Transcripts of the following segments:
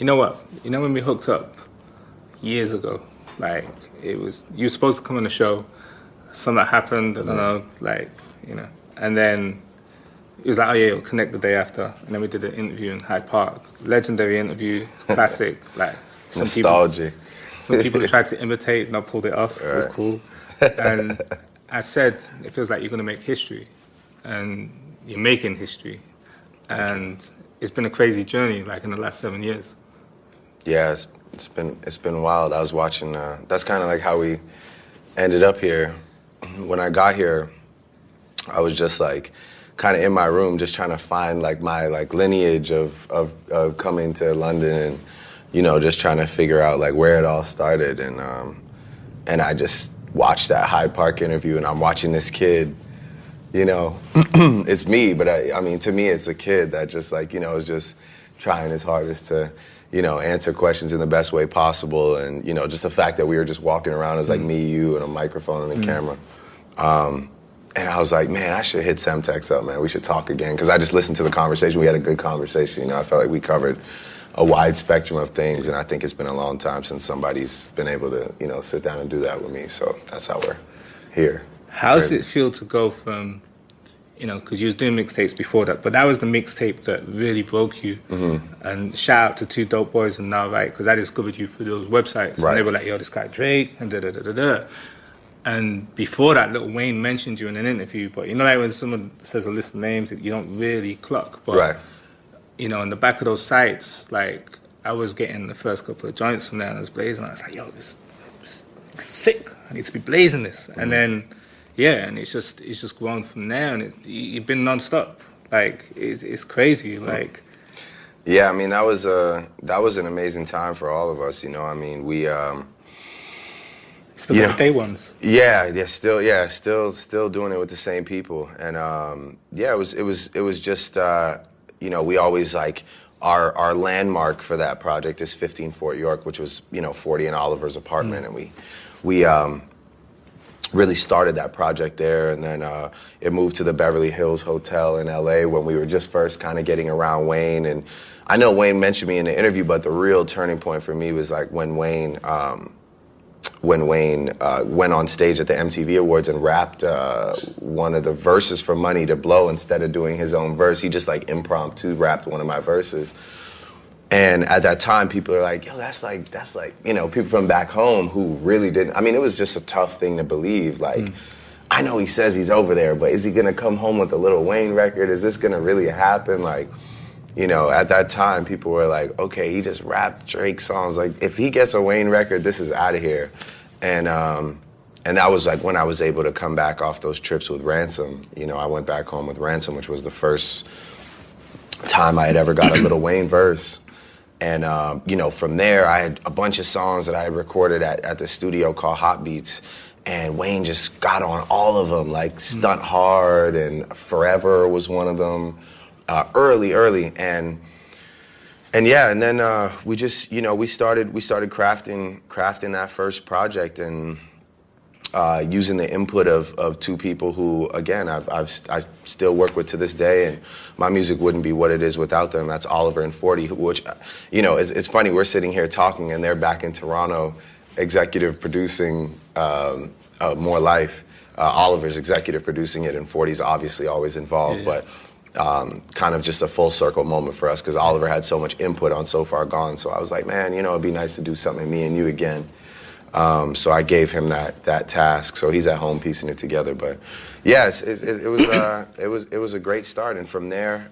You know what? You know when we hooked up years ago, like it was you were supposed to come on the show, something happened, I don't know, like, you know, and then it was like, oh yeah, we'll connect the day after, and then we did an interview in Hyde Park, legendary interview, classic, like nostalgic. Some people tried to imitate, and I pulled it off. It was cool, and I said it feels like you're gonna make history, and you're making history, and it's been a crazy journey, like in the last 7 years. Yeah, it's been wild. I was watching. That's kind of like how we ended up here. When I got here, I was just like kind of in my room, just trying to find like my like lineage of coming to London, and you know, just trying to figure out like where it all started. And I just watched that Hyde Park interview, and I'm watching this kid. You know, it's me, but I mean, to me, it's a kid that just like, you know, is just trying his hardest to, you know, answer questions in the best way possible. And, you know, just the fact that we were just walking around as like me, you, and a microphone and a camera. And I was like, man, I should hit Semtex up, man. We should talk again. Because I just listened to the conversation. We had a good conversation. You know, I felt like we covered a wide spectrum of things. And I think it's been a long time since somebody's been able to, you know, sit down and do that with me. So that's how we're here. How does it feel to go from, you know, because you was doing mixtapes before that, but that was the mixtape that really broke you. And shout out to Two Dope Boys and Now Right, because I discovered you through those websites. Right. And they were like, yo, this guy Drake, and da-da-da-da-da. And before that, Lil Wayne mentioned you in an interview, but you know, like when someone says a list of names that you don't really clock. But, you know, in the back of those sites, like, I was getting the first couple of joints from there, and I was blazing. I was like, yo, this is sick. I need to be blazing this. And then... yeah, and it's just grown from there, and you've been nonstop. Like it's crazy. Like, yeah, I mean that was an amazing time for all of us. You know, I mean we still the day ones. Still doing it with the same people, and it was just you know, we always like our landmark for that project is 15 Fort York, which was, you know, 40 and Oliver's apartment, and we really started that project there, and then it moved to the Beverly Hills Hotel in LA when we were just first kind of getting around Wayne. And I know Wayne mentioned me in the interview, but the real turning point for me was like when Wayne went on stage at the MTV Awards and rapped one of the verses for Money to Blow instead of doing his own verse. He just like impromptu rapped one of my verses. And at that time, people are like, yo, that's like, you know, people from back home who really didn't, I mean, it was just a tough thing to believe. Like, I know he says he's over there, but is he gonna come home with a Lil Wayne record? Is this gonna really happen? Like, you know, at that time, people were like, okay, he just rapped Drake songs. Like, if he gets a Wayne record, this is out of here. And that was like when I was able to come back off those trips with Ransom. You know, I went back home with Ransom, which was the first time I had ever got a Lil Wayne verse. And, you know, from there, I had a bunch of songs that I had recorded at the studio called Hot Beats. And Wayne just got on all of them, like Stunt Hard and Forever was one of them, early. And then we just, you know, we started crafting that first project, and using the input of two people who, again, I still work with to this day, and my music wouldn't be what it is without them. That's Oliver and 40, which, you know, it's funny, we're sitting here talking, and they're back in Toronto executive producing More Life. Oliver's executive producing it, and 40's obviously always involved, but kind of just a full circle moment for us, because Oliver had so much input on So Far Gone. So I was like, man, you know, it'd be nice to do something, me and you again. So I gave him that task. So he's at home piecing it together. But yes, it was a great start, and from there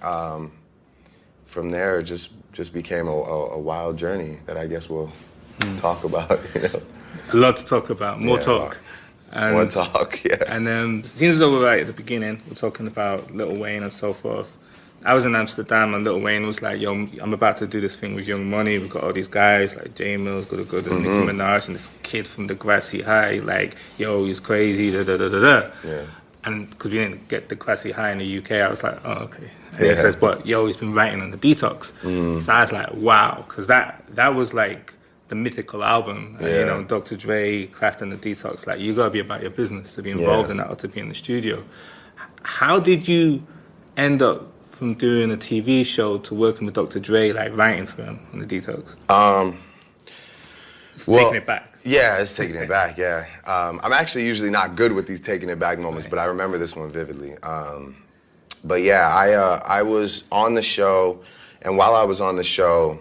it just became a wild journey that I guess we'll talk about. You know, a lot to talk about. More talk. More talk. Yeah. And seems as though we're right at the beginning. We're talking about Lil Wayne and so forth. I was in Amsterdam, and Lil Wayne was like, yo, I'm about to do this thing with Young Money. We've got all these guys like J Mills, Good, and Nicki Minaj, and this kid from the Grassy High, like, yo, he's crazy, da-da-da-da-da. Yeah. And because we didn't get the Grassy High in the UK, I was like, oh, okay. And he says, but, yo, he's been writing on the Detox. So I was like, wow, because that was like the mythical album. And, you know, Dr. Dre, crafting the Detox, like, you got to be about your business to be involved in that or to be in the studio. How did you end up from doing a TV show to working with Dr. Dre, like writing for him on the Detox? It's taking it back. Yeah, it's taking it back, yeah. I'm actually usually not good with these taking it back moments, but I remember this one vividly. But yeah, I was on the show, and while I was on the show,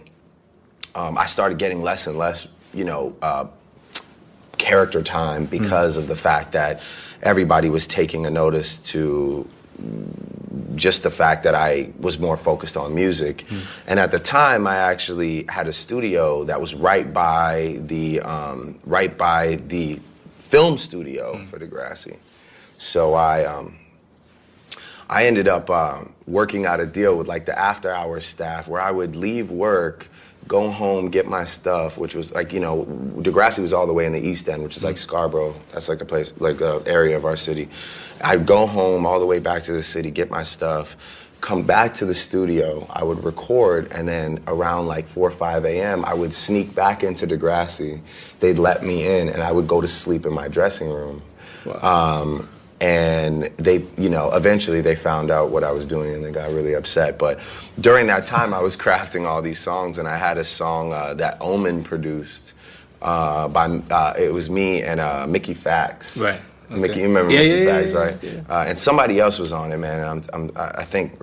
I started getting less and less, character time because of the fact that everybody was taking a notice to just the fact that I was more focused on music. And at the time, I actually had a studio that was right by the film studio for Degrassi. So I ended up working out a deal with like the after-hours staff where I would leave work, go home, get my stuff, which was like, Degrassi was all the way in the East End, which is like Scarborough. That's like a place, like an area of our city. I'd go home all the way back to the city, get my stuff, come back to the studio, I would record, and then around like 4 or 5 a.m., I would sneak back into Degrassi. They'd let me in, and I would go to sleep in my dressing room. Wow. And they, eventually they found out what I was doing and they got really upset. But during that time, I was crafting all these songs, and I had a song that Omen produced it was me and Mickey Fax. Right. Okay. Mickey, you remember Mickey Fax, right? Yeah. And somebody else was on it, man. I think,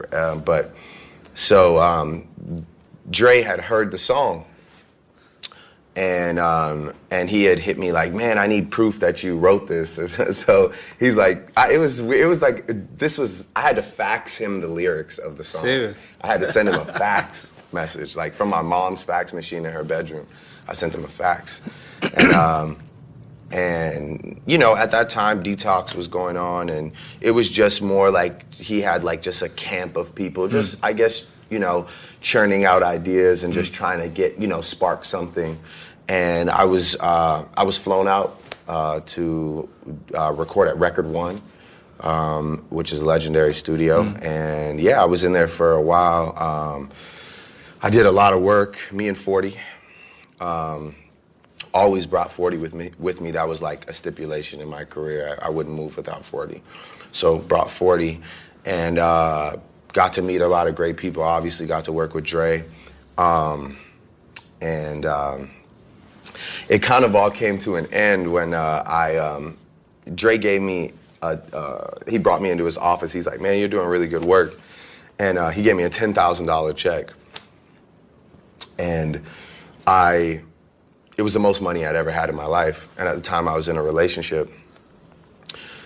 Dre had heard the song. And he had hit me like, man, I need proof that you wrote this. So he's like, it was like, I had to fax him the lyrics of the song. Serious? I had to send him a fax message, like from my mom's fax machine in her bedroom. I sent him a fax. And at that time, Detox was going on, and it was just more like he had like just a camp of people, just, I guess, churning out ideas and just trying to get, spark something. And I was flown out to record at Record One, which is a legendary studio. And yeah, I was in there for a while. I did a lot of work, me and 40. Always brought 40 with me. That was like a stipulation in my career. I wouldn't move without 40. So brought 40 and got to meet a lot of great people. Obviously got to work with Dre. It kind of all came to an end when Dre gave me, he brought me into his office. He's like, man, you're doing really good work. And he gave me a $10,000 check. And it was the most money I'd ever had in my life. And at the time I was in a relationship.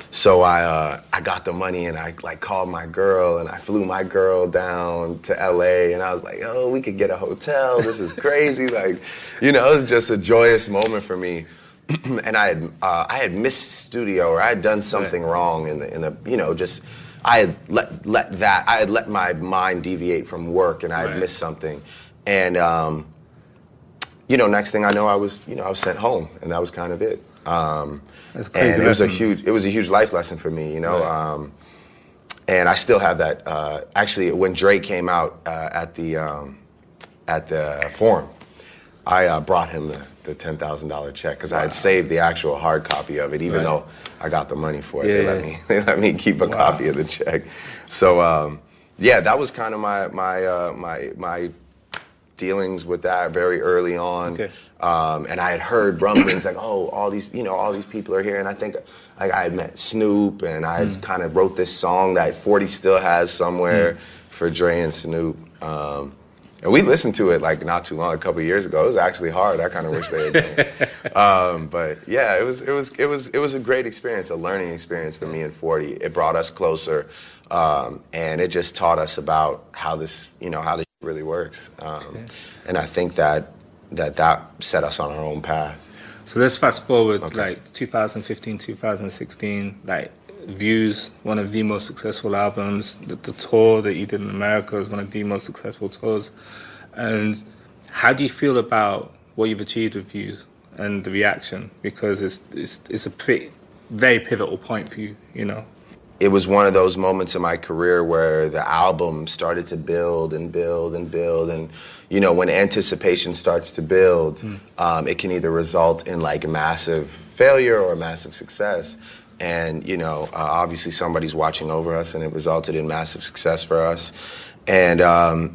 So I got the money and I like called my girl and I flew my girl down to LA and I was like, oh, we could get a hotel. This is crazy. Like, it was just a joyous moment for me. And I had missed studio, or I had done something wrong in the I had let my mind deviate from work and I had missed something. And next thing I know, I was sent home, and that was kind of it. That's crazy. And it was a huge life lesson for me, and I still have that. Actually, when Drake came out at the Forum, I brought him the $10,000 check because I had saved the actual hard copy of it, even though I got the money for it. Yeah. They let me keep a copy of the check. So that was kind of my dealings with that very early on. Okay. And I had heard rumblings like, oh, all these people are here. And I think like I had met Snoop, and I had kind of wrote this song that 40 still has somewhere for Dre and Snoop. And we listened to it like not too long, a couple of years ago. It was actually hard. I kind of wish they had done it. But yeah, it was a great experience, a learning experience for me and 40. It brought us closer, and it just taught us about how this really works. And I think that set us on our own path. So let's fast forward like 2015, 2016, like Views, one of the most successful albums. The tour that you did in America was one of the most successful tours. And how do you feel about what you've achieved with Views and the reaction? Because it's a very pivotal point for you, It was one of those moments in my career where the album started to build and build and build. And, when anticipation starts to build, it can either result in like a massive failure or a massive success. And, obviously somebody's watching over us, and it resulted in massive success for us. And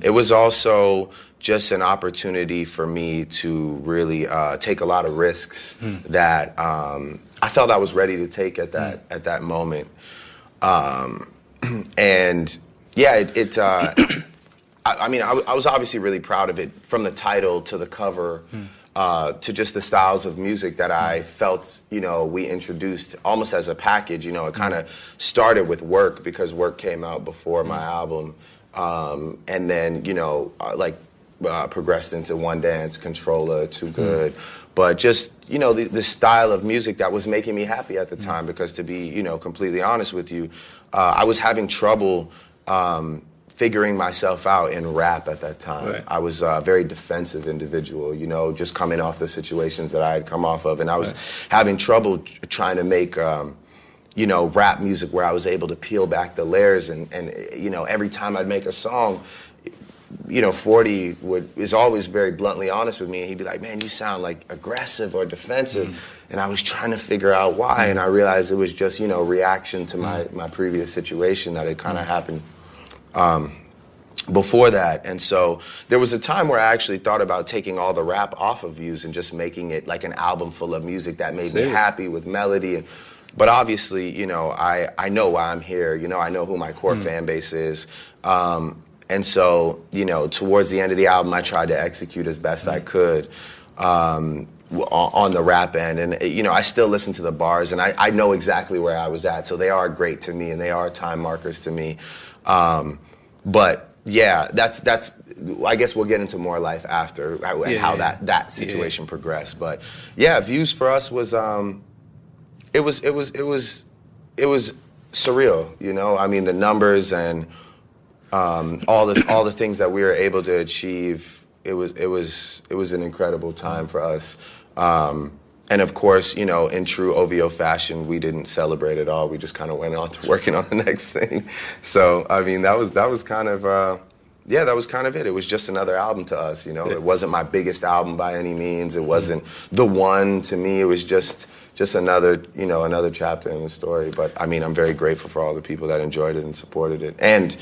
it was also just an opportunity for me to really take a lot of risks that I felt I was ready to take at that moment. And yeah, I was obviously really proud of it, from the title to the cover to just the styles of music that I felt, we introduced almost as a package. It kind of started with Work, because Work came out before my album. And then, progressed into One Dance, Controller, Too Good. But just, the style of music that was making me happy at the time, because to be, completely honest with you, I was having trouble figuring myself out in rap at that time. Right. I was a very defensive individual, just coming off the situations that I had come off of. And I was having trouble trying to make, rap music where I was able to peel back the layers. And every time I'd make a song, 40 is always very bluntly honest with me, and he'd be like, man, you sound like aggressive or defensive. And I was trying to figure out why, and I realized it was just, reaction to my previous situation that had kind of happened before that. And so there was a time where I actually thought about taking all the rap off of Views and just making it like an album full of music that made me happy with melody. But obviously, I know why I'm here. I know who my core fan base is. And so, towards the end of the album, I tried to execute as best I could on the rap end. And, I still listen to the bars, and I know exactly where I was at. So they are great to me, and they are time markers to me. But, yeah, that's. I guess we'll get into more life after and how that situation progressed. But, yeah, Views for us was it was surreal. I mean, the numbers and all the things that we were able to achieve, it was an incredible time for us. And of course, in true OVO fashion, we didn't celebrate at all. We just kind of went on to working on the next thing. So I mean, that was kind of that was kind of it. It was just another album to us. It wasn't my biggest album by any means. It wasn't the one to me. It was just another another chapter in the story. But I mean, I'm very grateful for all the people that enjoyed it and supported it. And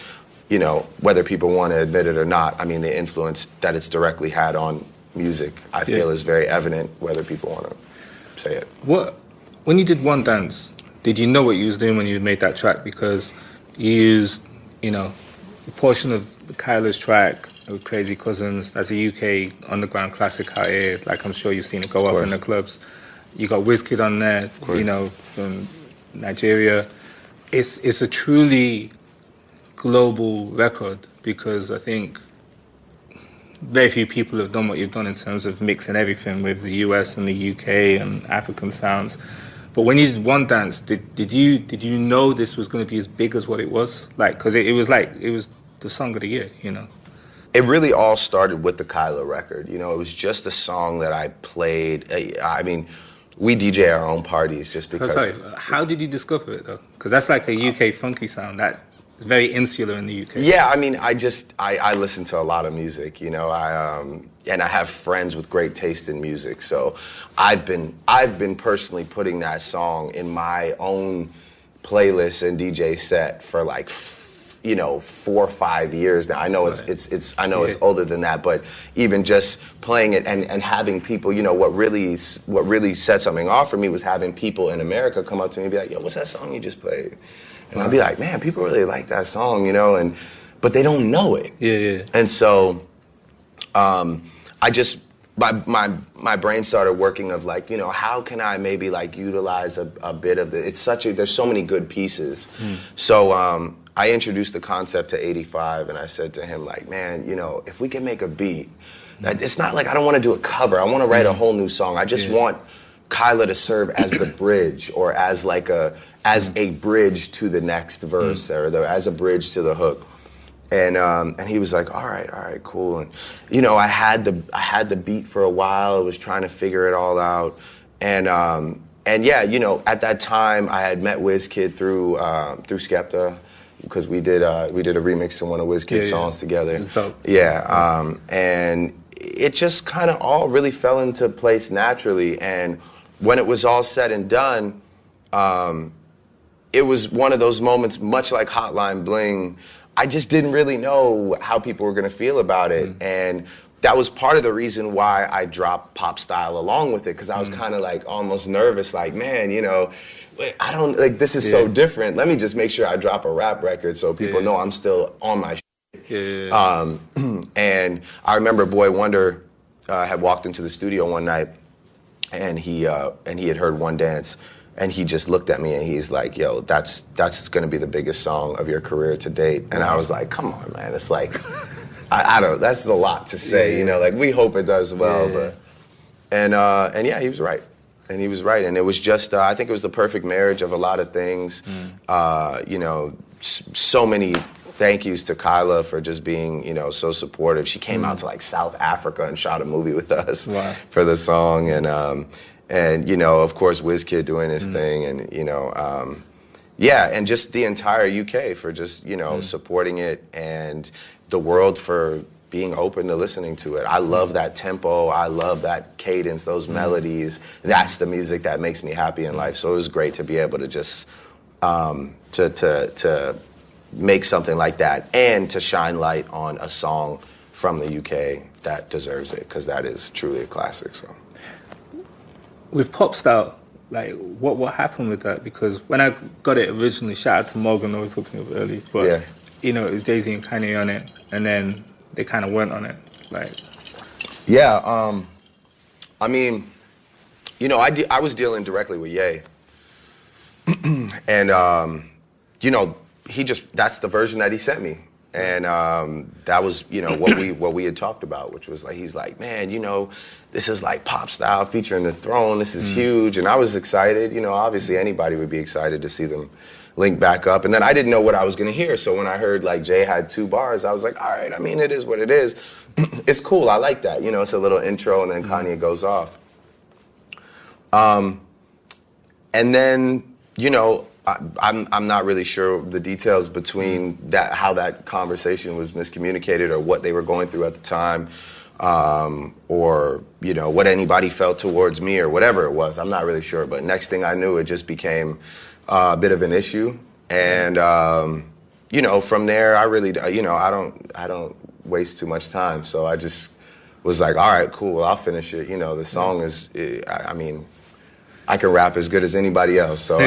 whether people want to admit it or not, I mean, the influence that it's directly had on music, I feel, is very evident, whether people want to say it. When you did One Dance, did you know what you was doing when you made that track? Because you used, a portion of Kyla's track with Crazy Cousins. That's a UK underground classic out here. Like, I'm sure you've seen it go off in the clubs. You got Wizkid on there, from Nigeria. It's a truly global record, because I think very few people have done what you've done in terms of mixing everything with the US and the UK and African sounds. But when you did One Dance, did you know this was going to be as big as what it was? Like, because it was the song of the year, It really all started with the Kyla record. It was just a song that I played. I mean, we DJ our own parties just because. Sorry, how did you discover it though? Because that's like a UK funky sound that. Very insular in the UK. Yeah, I mean, I listen to a lot of music, and I have friends with great taste in music. So I've been personally putting that song in my own playlist and DJ set for like 4 or 5 years now. I know it's older than that, but even just playing it and having people, what really set something off for me was having people in America come up to me and be like, yo, what's that song you just played? And I'd be like, man, people really like that song, but they don't know it. Yeah. And so I just, my brain started working of like, how can I maybe like utilize a bit of there's so many good pieces. So I introduced the concept to 85, and I said to him like, man, if we can make a beat, it's not like I don't want to do a cover. I want to write a whole new song. I just want Kyla to serve as the bridge, or as a bridge to the next verse, or as a bridge to the hook. And he was like, all right, cool. And I had the beat for a while. I was trying to figure it all out. And at that time I had met Wizkid through Skepta, because we did a remix to one of Wizkid's songs together. It's dope. Yeah. And it just kind of all really fell into place naturally. And when it was all said and done, it was one of those moments, much like Hotline Bling, I just didn't really know how people were gonna feel about it. And that was part of the reason why I dropped Pop Style along with it, because I was kind of like almost nervous, like, man, you know, I don't, like, this is so different. Let me just make sure I drop a rap record so people know I'm still on my shit. And I remember Boy Wonder had walked into the studio one night, and he had heard One Dance, and he just looked at me and he's like, yo, that's gonna be the biggest song of your career to date. And I was like, come on, man, it's like, I don't, that's a lot to say, you know, like, we hope it does well, but, and yeah, he was right. And he was right. And it was just, I think it was the perfect marriage of a lot of things. You know, so many thank yous to Kyla for just being, you know, so supportive. She came out to like South Africa and shot a movie with us for the song. And you know, of course, WizKid doing his thing, and, you know, yeah, and just the entire UK for just, you know, supporting it, and the world for being open to listening to it. I love that tempo. I love that cadence, those melodies. That's the music that makes me happy in life. So it was great to be able to just to make something like that, and to shine light on a song from the UK that deserves it, because that is truly a classic. So with Pop Style, like, what happened with that? Because when I got it originally, shout out to Morgan, always talked to me early, but you know, it was Jay-Z and Kanye on it, and then they kind of weren't on it, like. Yeah, I mean, you know, I was dealing directly with Ye, and you know, that's the version that he sent me, and that was, you know, what we had talked about, which was like, he's like, man, you know, this is like Pop Style featuring The Throne, this is huge, and I was excited. You know, obviously anybody would be excited to see them link back up, and then I didn't know what I was gonna hear, so when I heard like Jay had 2 bars, I was like, all right, I mean, it is what it is. It's cool, I like that, you know, it's a little intro, and then Kanye goes off. And then, you know, I'm not really sure the details between that, how that conversation was miscommunicated, or what they were going through at the time, or, you know, what anybody felt towards me, or whatever it was. I'm not really sure, but next thing I knew, it just became a bit of an issue. And, you know, from there, I really, you know, I don't waste too much time. So I just was like, all right, cool, I'll finish it. You know, the song is, I mean, I can rap as good as anybody else, so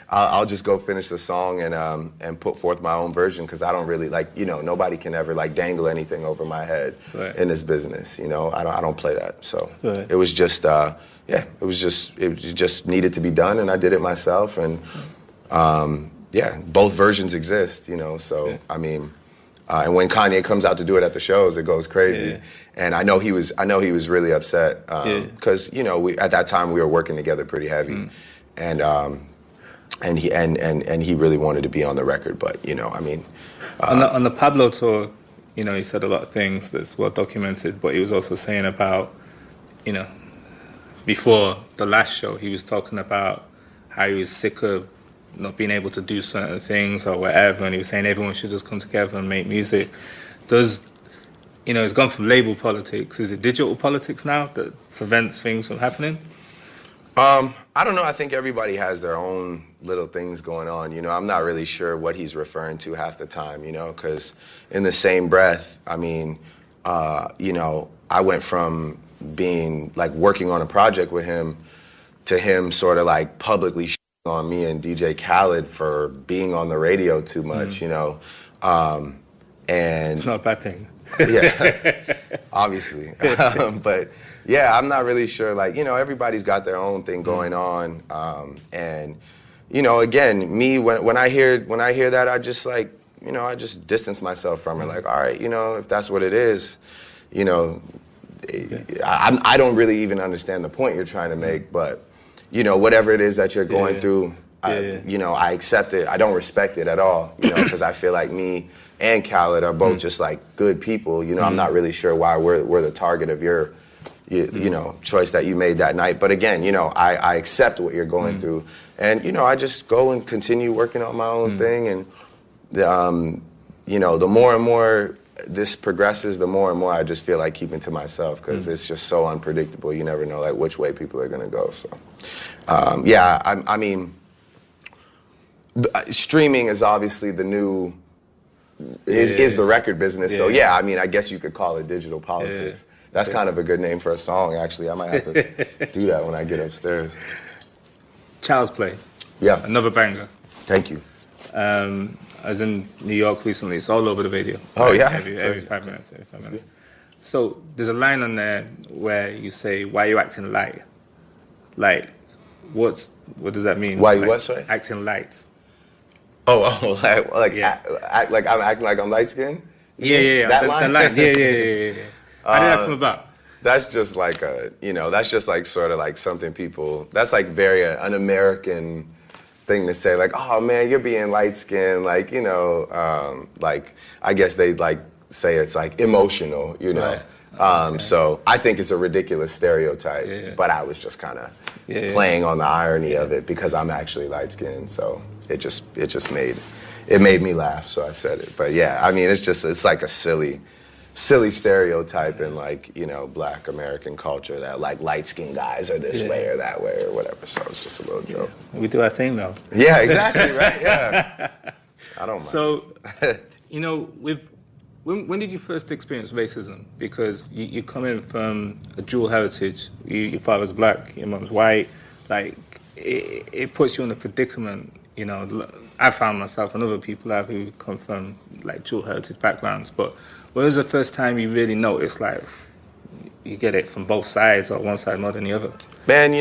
I'll just go finish the song and put forth my own version, because I don't really, like, you know, nobody can ever like dangle anything over my head in this business. You know, I don't play that. So it was just it just needed to be done, and I did it myself. And yeah, both versions exist. You know, so I mean. And when Kanye comes out to do it at the shows, it goes crazy. And I know he was really upset, because you know, at that time we were working together pretty heavy, and he really wanted to be on the record. But you know, I mean, on the Pablo tour, you know, he said a lot of things that's well documented. But he was also saying about, you know, before the last show, he was talking about how he was sick of not being able to do certain things or whatever, and he was saying everyone should just come together and make music. You know, it's gone from label politics. Is it digital politics now that prevents things from happening? I don't know. I think everybody has their own little things going on. You know, I'm not really sure what he's referring to half the time, you know, because in the same breath, I mean, you know, I went from being like working on a project with him to him sort of like publicly on me and DJ Khaled for being on the radio too much, you know, and it's not a bad thing. Yeah, obviously, but yeah, I'm not really sure. Like, you know, everybody's got their own thing going on, and you know, again, me when I hear that, I just like, you know, I just distance myself from it. Like, all right, you know, if that's what it is, you know, I don't really even understand the point you're trying to make, but. You know, whatever it is that you're going through, you know, I accept it. I don't respect it at all, you know, because I feel like me and Khaled are both just like good people. You know, I'm not really sure why we're the target of your, you know, choice that you made that night. But again, you know, I accept what you're going through, and you know, I just go and continue working on my own thing, and you know, the more and more this progresses, the more and more I just feel like keeping to myself, because it's just so unpredictable. You never know like which way people are gonna go. So, I mean, streaming is obviously the new is the record business. So yeah, I mean, I guess you could call it digital politics. That's kind of a good name for a song, actually. I might have to do that when I get upstairs. Child's Play. Yeah. Another banger. Thank you. I was in New York recently. It's all over the video. Oh, yeah? Every 5 minutes. So there's a line on there where you say, "Why are you acting light?" Like, what does that mean? Why you like, what, sorry? Acting light. Act like I'm acting like I'm light skinned? Yeah. That line? Yeah. How did that come about? That's just like that's just like sort of like something people, that's like very an American thing to say, like, oh man, you're being light skinned, like, like, I guess they like say it's like emotional, Right. So I think it's a ridiculous stereotype, but I was just kind of playing on the irony of it because I'm actually light skinned, so it just made me laugh, so I said it. But yeah, I mean, it's like a silly stereotype in like, Black American culture that like light-skinned guys are this way or that way or whatever. So it's just a little joke. We do our thing though. Yeah, exactly, right? Yeah. I don't mind. So, when did you first experience racism? Because you come in from a dual heritage. Your father's Black, your mom's white. Like, it puts you in a predicament. I found myself and other people have who come from like dual heritage backgrounds, but when was the first time you really noticed, like, you get it from both sides or one side more than the other? Man,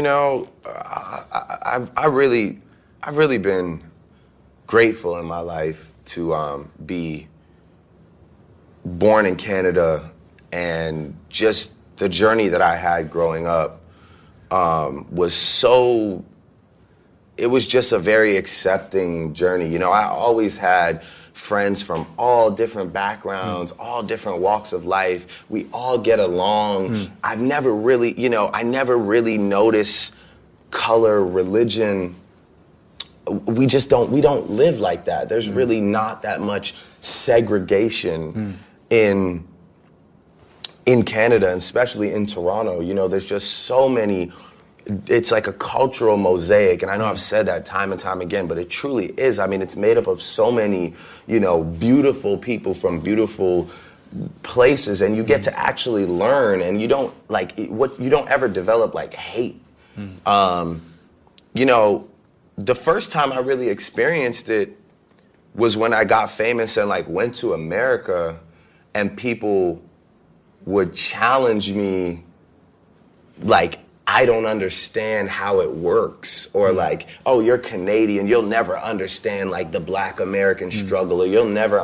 I've really been grateful in my life to be born in Canada, and just the journey that I had growing up it was just a very accepting journey. I always had friends from all different backgrounds, all different walks of life. We all get along. I've never really, I never really noticed color, religion. We don't live like that. There's really not that much segregation in Canada, and especially in Toronto. There's just so many. It's like a cultural mosaic, and I know I've said that time and time again, but it truly is. I mean, it's made up of so many, beautiful people from beautiful places, and you get to actually learn, and you don't ever develop like hate. The first time I really experienced it was when I got famous and like went to America, and people would challenge me like, I don't understand how it works, or like, oh, you're Canadian, you'll never understand like the Black American struggle, or you'll never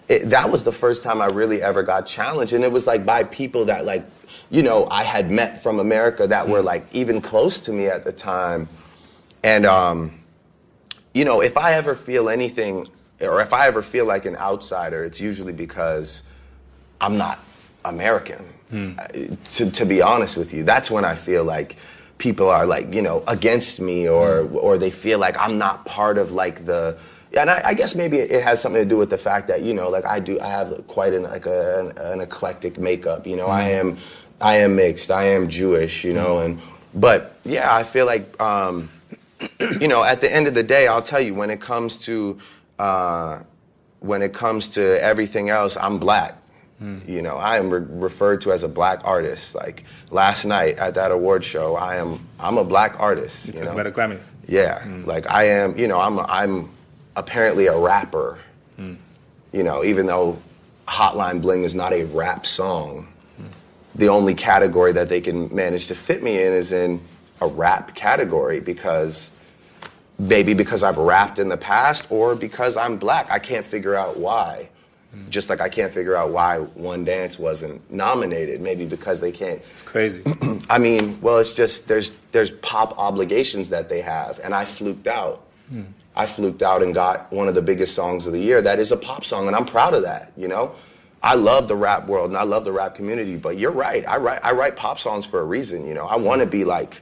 that was the first time I really ever got challenged, and it was like by people that like, I had met from America that were like even close to me at the time. And, if I ever feel anything, or if I ever feel like an outsider, it's usually because I'm not American. To be honest with you, that's when I feel like people are like, against me, or they feel like I'm not part of like the. And I guess maybe it has something to do with the fact that like I have quite an eclectic makeup. I am mixed. I am Jewish. But yeah, I feel like at the end of the day, I'll tell you, when it comes to everything else, I'm Black. I am referred to as a Black artist. Like last night at that award show, I'm a Black artist. You about the Grammys. Yeah, like I am. I'm apparently a rapper. Even though Hotline Bling is not a rap song, the only category that they can manage to fit me in is in a rap category, because I've rapped in the past, or because I'm Black. I can't figure out why. Just like I can't figure out why One Dance wasn't nominated. Maybe because they can't. It's crazy. I mean, well, it's just there's pop obligations that they have, and I fluked out. I fluked out and got one of the biggest songs of the year. That is a pop song, and I'm proud of that. I love the rap world and I love the rap community. But you're right. I write pop songs for a reason. I want to be like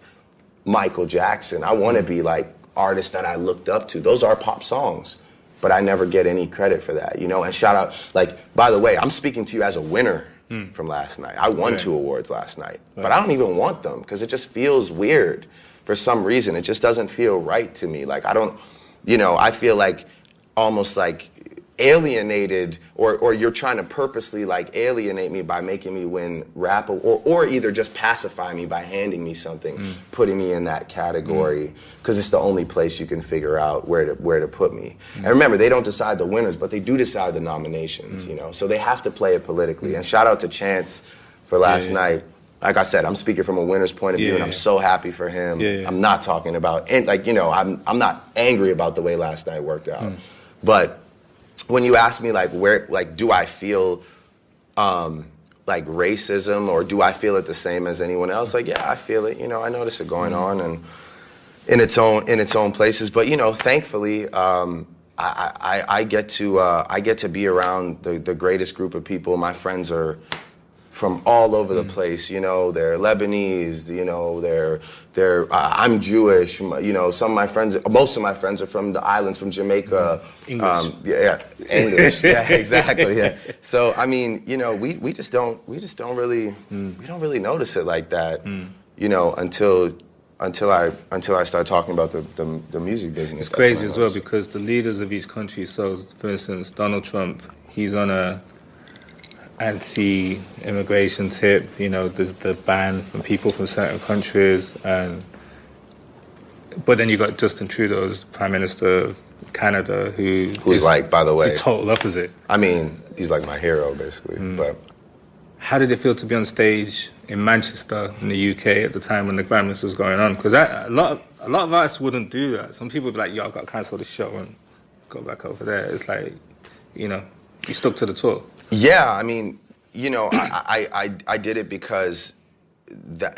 Michael Jackson. I want to be like artists that I looked up to. Those are pop songs. But I never get any credit for that, And shout out, like, by the way, I'm speaking to you as a winner from last night. I won 2 awards last night, but I don't even want them because it just feels weird for some reason. It just doesn't feel right to me. Like, I don't, I feel like almost like alienated, or you're trying to purposely like alienate me by making me win rap, or either just pacify me by handing me something, putting me in that category, because it's the only place you can figure out where to put me. And remember, they don't decide the winners, but they do decide the nominations, you know, so they have to play it politically. And shout out to Chance for last night. Like I said, I'm speaking from a winner's point of view, and I'm so happy for him. I'm not talking about, and like, you know, I'm not angry about the way last night worked out, but when you ask me like where, like, do I feel like racism, or do I feel it the same as anyone else? Like, yeah, I feel it. You know, I notice it going on, and in its own places. But you know, thankfully, I get to be around the greatest group of people. My friends are from all over the place, you know, they're Lebanese, you know, I'm Jewish, you know, most of my friends are from the islands, from Jamaica. English. English, yeah, exactly, yeah. So, I mean, you know, we just don't really, we don't really notice it like that, you know, until I start talking about the music business. It's crazy as well, because the leaders of each country, so for instance, Donald Trump, he's on a anti-immigration tip, you know, there's the ban from people from certain countries, but then you got Justin Trudeau as Prime Minister of Canada, who's like, by the way, the total opposite. I mean, he's like my hero, basically. But how did it feel to be on stage in Manchester, in the UK, at the time when the Grammys was going on? Because a lot of artists wouldn't do that. Some people would be like, yo, I've got to cancel the show and go back over there. It's like, you know, you stuck to the tour. Yeah, I mean, you know, I did it because that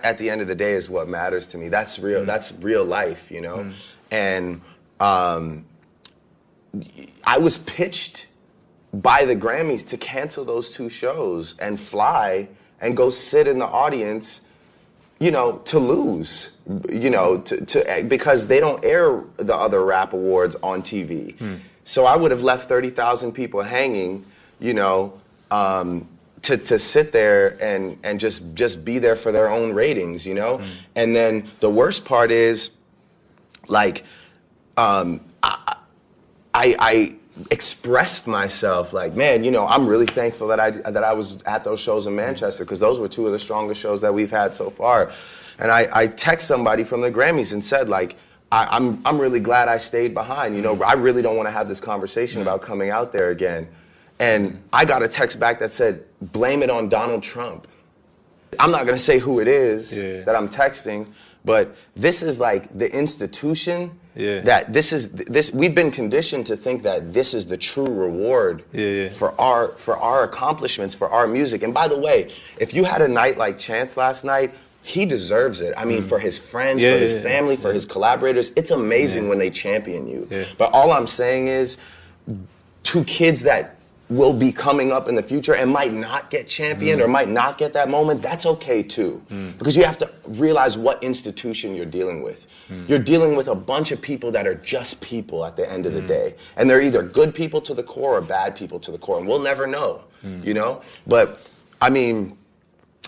at the end of the day is what matters to me. That's real. That's real life, you know. And I was pitched by the Grammys to cancel those 2 shows and fly and go sit in the audience, you know, to lose, you know, to because they don't air the other rap awards on TV. So I would have left 30,000 people hanging, you know, to sit there and just be there for their own ratings, you know? And then the worst part is, like, I expressed myself like, man, you know, I'm really thankful that I was at those shows in Manchester, because those were 2 of the strongest shows that we've had so far. And I text somebody from the Grammys and said, like, I'm really glad I stayed behind. You know, I really don't want to have this conversation about coming out there again. And I got a text back that said, blame it on Donald Trump. I'm not going to say who it is that I'm texting, but this is like the institution that we've been conditioned to think that this is the true reward for our accomplishments, for our music. And by the way, if you had a night like Chance last night, he deserves it. I mean, for his friends, for his family, for his collaborators, it's amazing when they champion you. But all I'm saying is, to kids that will be coming up in the future and might not get championed or might not get that moment, that's okay too. Because you have to realize what institution you're dealing with. You're dealing with a bunch of people that are just people at the end of the day. And they're either good people to the core or bad people to the core. And we'll never know, you know? But, I mean,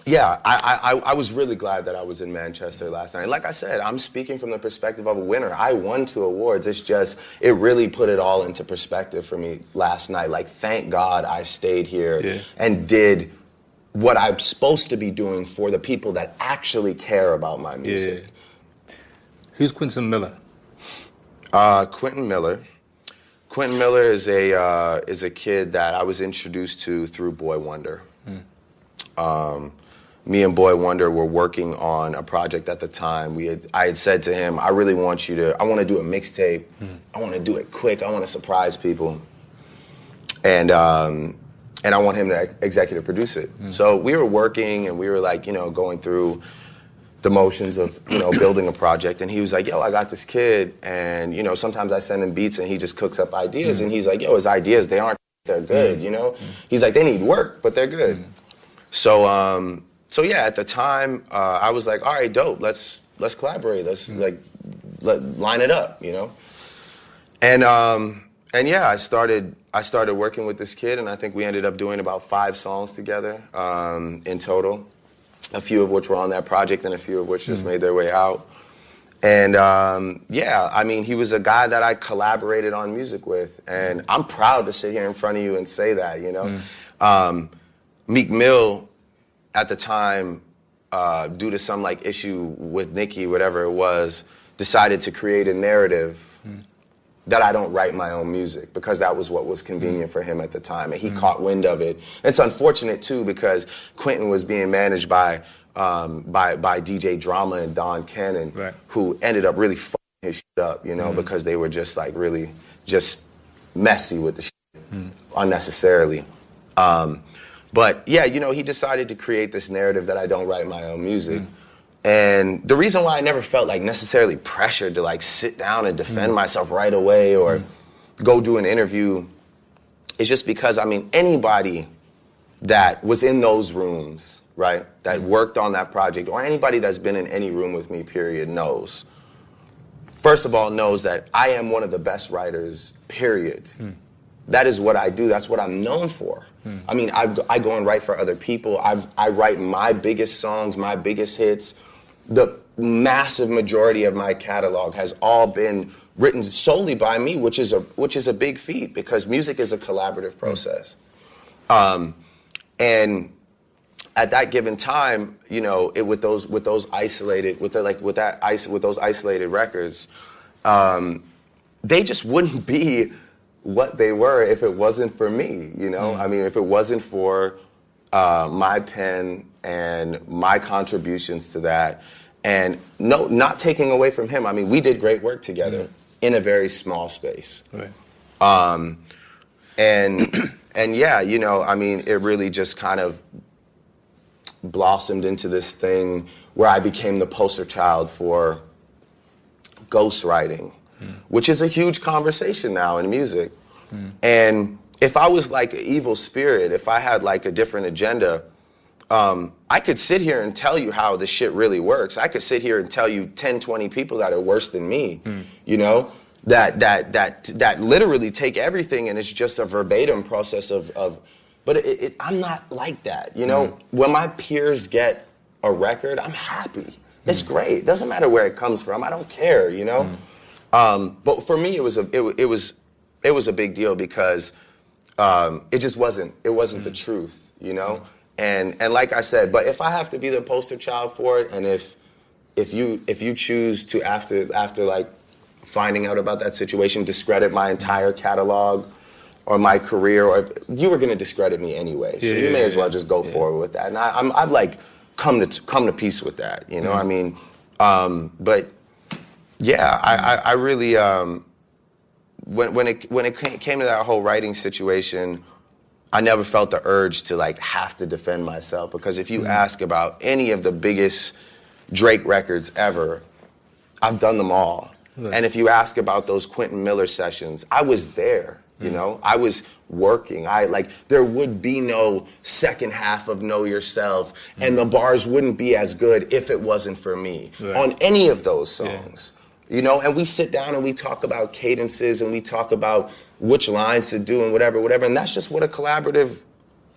yeah, I was really glad that I was in Manchester last night. Like I said, I'm speaking from the perspective of a winner. I won 2 awards. It's just, it really put it all into perspective for me last night. Like, thank God I stayed here and did what I'm supposed to be doing for the people that actually care about my music. Who's Quentin Miller? Quentin Miller. Quentin Miller is a kid that I was introduced to through Boy Wonder. Me and Boy Wonder were working on a project at the time. I had said to him, I really want you to, I want to do a mixtape. I want to do it quick. I want to surprise people. And I want him to executive produce it. So we were working and we were like, you know, going through the motions of, you know, building a project. And he was like, yo, I got this kid. And, you know, sometimes I send him beats and he just cooks up ideas. And he's like, yo, his ideas, they're good, you know? He's like, they need work, but they're good. So yeah, at the time, I was like, all right, dope. Let's collaborate. Let's line it up, you know. And yeah, I started working with this kid, and I think we ended up doing about 5 songs together in total. A few of which were on that project, and a few of which just made their way out. And yeah, I mean, he was a guy that I collaborated on music with, and I'm proud to sit here in front of you and say that, you know. Meek Mill, at the time, due to some like issue with Nicki, whatever it was, decided to create a narrative that I don't write my own music, because that was what was convenient for him at the time, and he caught wind of it. It's unfortunate too, because Quentin was being managed by DJ Drama and Don Cannon, who ended up really fucking his shit up, you know, because they were just like really just messy with the shit unnecessarily. But yeah, you know, he decided to create this narrative that I don't write my own music. And the reason why I never felt like necessarily pressured to like sit down and defend myself right away or go do an interview is just because, I mean, anybody that was in those rooms, right, that worked on that project, or anybody that's been in any room with me, period, knows. First of all, knows that I am one of the best writers, period. That is what I do. That's what I'm known for. I mean, I go and write for other people. I write my biggest songs, my biggest hits. The massive majority of my catalog has all been written solely by me, which is a big feat, because music is a collaborative process. And at that given time, you know, with those isolated records, they just wouldn't be what they were if it wasn't for me, you know? I mean, if it wasn't for my pen and my contributions to that, and no, not taking away from him. I mean, we did great work together in a very small space. And yeah, you know, I mean, it really just kind of blossomed into this thing where I became the poster child for ghostwriting, which is a huge conversation now in music. And if I was like an evil spirit, if I had like a different agenda, I could sit here and tell you how the shit really works. I could sit here and tell you 10, 20 people that are worse than me, you know, that literally take everything and it's just a verbatim process but I'm not like that, you know. When my peers get a record, I'm happy. It's great. It doesn't matter where it comes from. I don't care, you know. But for me, it was a big deal because it just wasn't the truth, you know. And like I said, but if I have to be the poster child for it, and if you choose to after like finding out about that situation, discredit my entire catalog or my career, or you were gonna discredit me anyway, so you may as well just go forward with that. And I've like come to peace with that, you know. I mean, but yeah, I really when it came to that whole writing situation, I never felt the urge to like have to defend myself, because if you ask about any of the biggest Drake records ever, I've done them all. And if you ask about those Quentin Miller sessions, I was there, you know? I was working. There would be no second half of Know Yourself, and the bars wouldn't be as good if it wasn't for me on any of those songs. You know, and we sit down and we talk about cadences and we talk about which lines to do and whatever, and that's just what a collaborative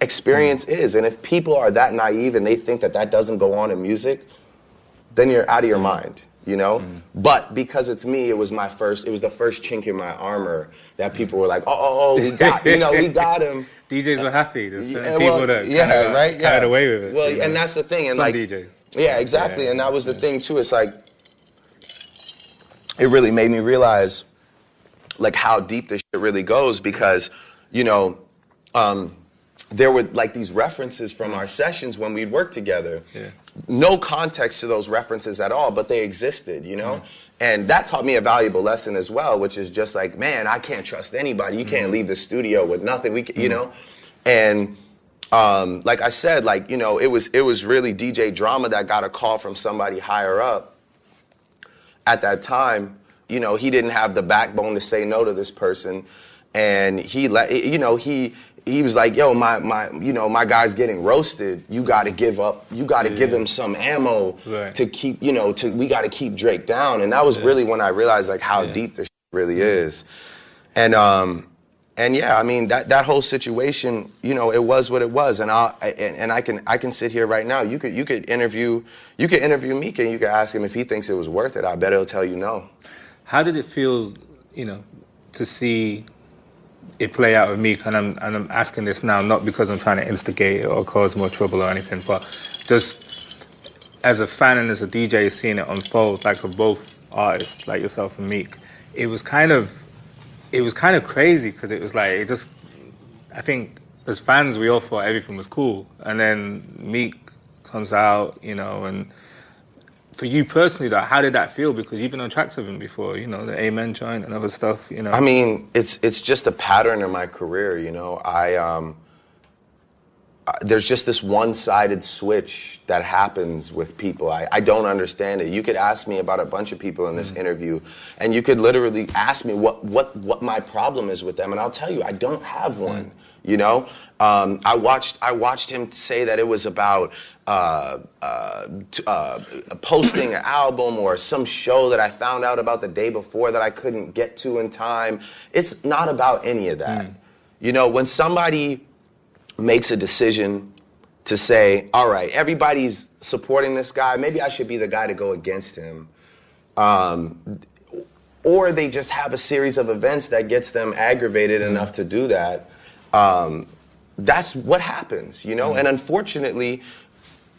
experience is. And if people are that naive and they think that doesn't go on in music, then you're out of your mind, you know? But because it's me, it was the first chink in my armor that people were like, oh, we got, you know, we got him. DJs were happy. There's people that carried away with it. Well, and that's the thing. And some like, DJs. Yeah, exactly. And that was the thing too. It's like, it really made me realize like how deep this shit really goes, because, you know, there were like these references from our sessions when we'd work together. No context to those references at all, but they existed, you know? And that taught me a valuable lesson as well, which is just like, man, I can't trust anybody. You can't leave the studio with nothing. You know? And like I said, like, you know, it was really DJ Drama that got a call from somebody higher up. At that time, you know, he didn't have the backbone to say no to this person, and he was like, yo, my guy's getting roasted. You got to give up. You got to give him some ammo to keep, you know, we got to keep Drake down. And that was really when I realized like how deep this really is. And And yeah, I mean that whole situation, it was what it was, and I can sit here right now. You could interview Meek, and you could ask him if he thinks it was worth it. I bet he'll tell you no. How did it feel, to see it play out with Meek? And I'm asking this now not because I'm trying to instigate it or cause more trouble or anything, but just as a fan and as a DJ seeing it unfold, like for both artists, like yourself and Meek, it was kind of crazy because it was like, I think as fans we all thought everything was cool, and then Meek comes out, and for you personally, though, how did that feel? Because you've been on tracks with him before, the Amen joint and other stuff, I mean, it's just a pattern in my career, there's just this one-sided switch that happens with people. I don't understand it. You could ask me about a bunch of people in this interview, and you could literally ask me what my problem is with them, and I'll tell you, I don't have one. I watched him say that it was about posting an album or some show that I found out about the day before that I couldn't get to in time. It's not about any of that. When somebody makes a decision to say, all right, everybody's supporting this guy, maybe I should be the guy to go against him. Or they just have a series of events that gets them aggravated enough to do that. That's what happens, And unfortunately,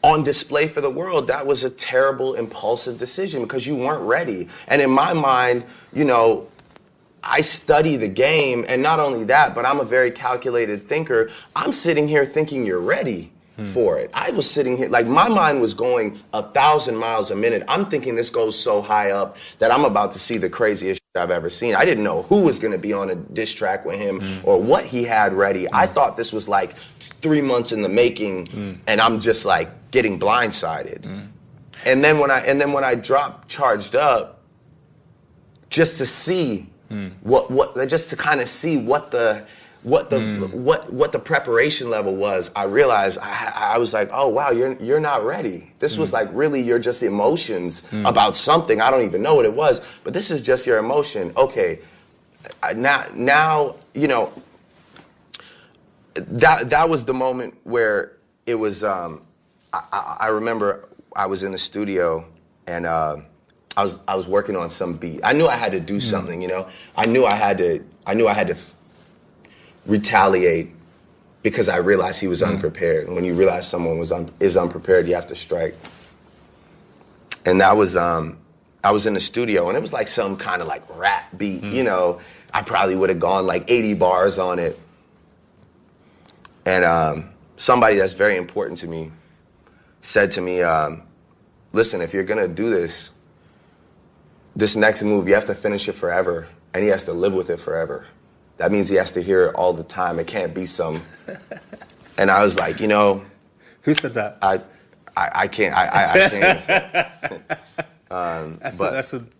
on display for the world, that was a terrible, impulsive decision because you weren't ready. And in my mind, I study the game, and not only that, but I'm a very calculated thinker. I'm sitting here thinking you're ready for it. I was sitting here, like my mind was going 1,000 miles a minute. I'm thinking this goes so high up that I'm about to see the craziest shit I've ever seen. I didn't know who was going to be on a diss track with him or what he had ready. I thought this was like 3 months in the making, and I'm just like getting blindsided. And then when I dropped Charged Up, just to see just to kind of see what the preparation level was, I realized I was like, oh wow, you're not ready. This was like really your just emotions about something. I don't even know what it was, but this is just your emotion. Okay, now that was the moment where it was. I remember I was in the studio and. I was working on some beat. I knew I had to do something, I knew I had to retaliate because I realized he was unprepared. And when you realize someone is unprepared, you have to strike. And I was in the studio, and it was like some kind of like rap beat, I probably would have gone like 80 bars on it. And somebody that's very important to me said to me, listen, if you're gonna do this next move, you have to finish it forever, and he has to live with it forever. That means he has to hear it all the time. It can't be some. And I was like, Who said that? I can't. I can't.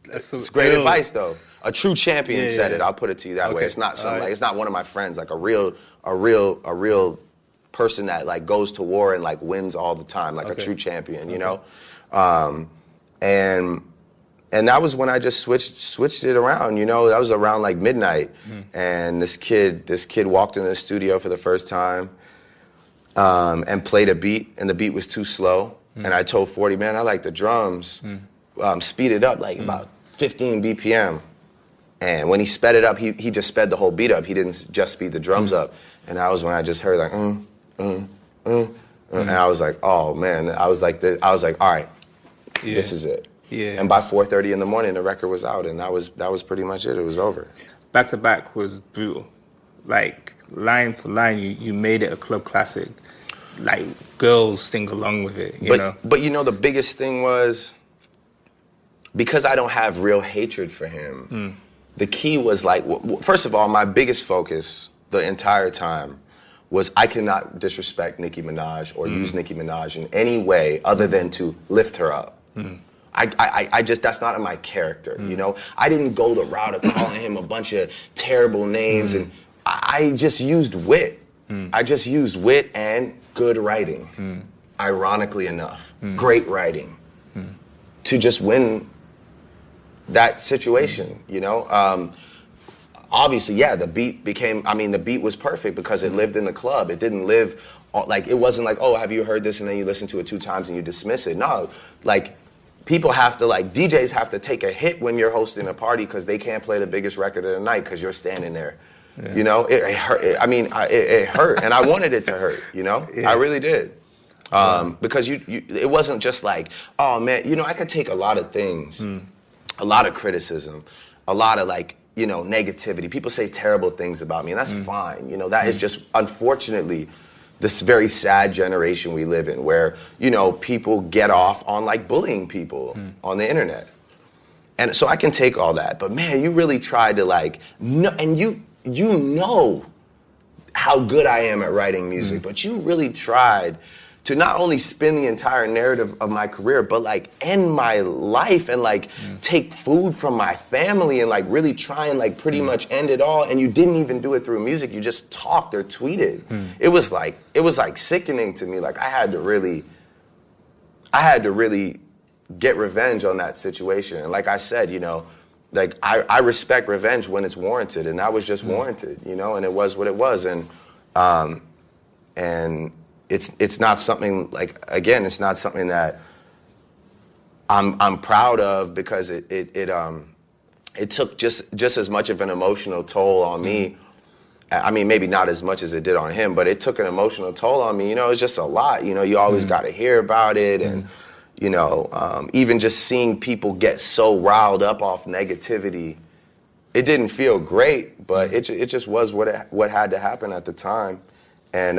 It's great advice, though. A true champion said it. I'll put it to you that way. It's not some it's not one of my friends. Like a real person that like goes to war and like wins all the time, like a true champion. And that was when I just switched it around, That was around like midnight, and this kid walked into the studio for the first time, and played a beat, and the beat was too slow. And I told 40, man, I like the drums, speed it up like about 15 BPM. And when he sped it up, he just sped the whole beat up. He didn't just speed the drums up. And that was when I just heard like and I was like, oh man, I was like, all right, this is it. Yeah. And by 4:30 in the morning, the record was out, and that was pretty much it. It was over. Back to Back was brutal. Like line for line, you made it a club classic. Like girls sing along with it, you know. But the biggest thing was because I don't have real hatred for him. The key was like, first of all, my biggest focus the entire time was I cannot disrespect Nicki Minaj or use Nicki Minaj in any way other than to lift her up. I just, that's not in my character, I didn't go the route of calling him a bunch of terrible names, and I just used wit. I just used wit and good writing, ironically enough, great writing, to just win that situation, obviously, yeah, the beat was perfect because it lived in the club. It didn't live, like, it wasn't like, oh, have you heard this? And then you listen to it 2 times and you dismiss it. No, like, people have to, like, DJs have to take a hit when you're hosting a party because they can't play the biggest record of the night because you're standing there. Yeah. You know, it hurt. It hurt, and I wanted it to hurt, you know? Yeah. I really did. Because it wasn't just like, oh, man, you know, I could take a lot of things, a lot of criticism, a lot of, like, you know, negativity. People say terrible things about me, and that's fine. You know, that is just, unfortunately, this very sad generation we live in where, you know, people get off on, like, bullying people on the internet. And so I can take all that. But, man, you really tried to, like, and you know how good I am at writing music, but you really tried to not only spin the entire narrative of my career, but, like, end my life and, like, take food from my family and, like, really try and, like, pretty much end it all. And you didn't even do it through music. You just talked or tweeted. It was like sickening to me. Like, I had to really get revenge on that situation. And like I said, you know, like, I respect revenge when it's warranted, and that was just warranted, you know, and it was what it was. And it's not something, like, again, it's not something that I'm proud of because it took just as much of an emotional toll on me. I mean, maybe not as much as it did on him, but it took an emotional toll on me. You know, it's just a lot. You know, you always got to hear about it, and you know, even just seeing people get so riled up off negativity, it didn't feel great, but it just was what had to happen at the time, and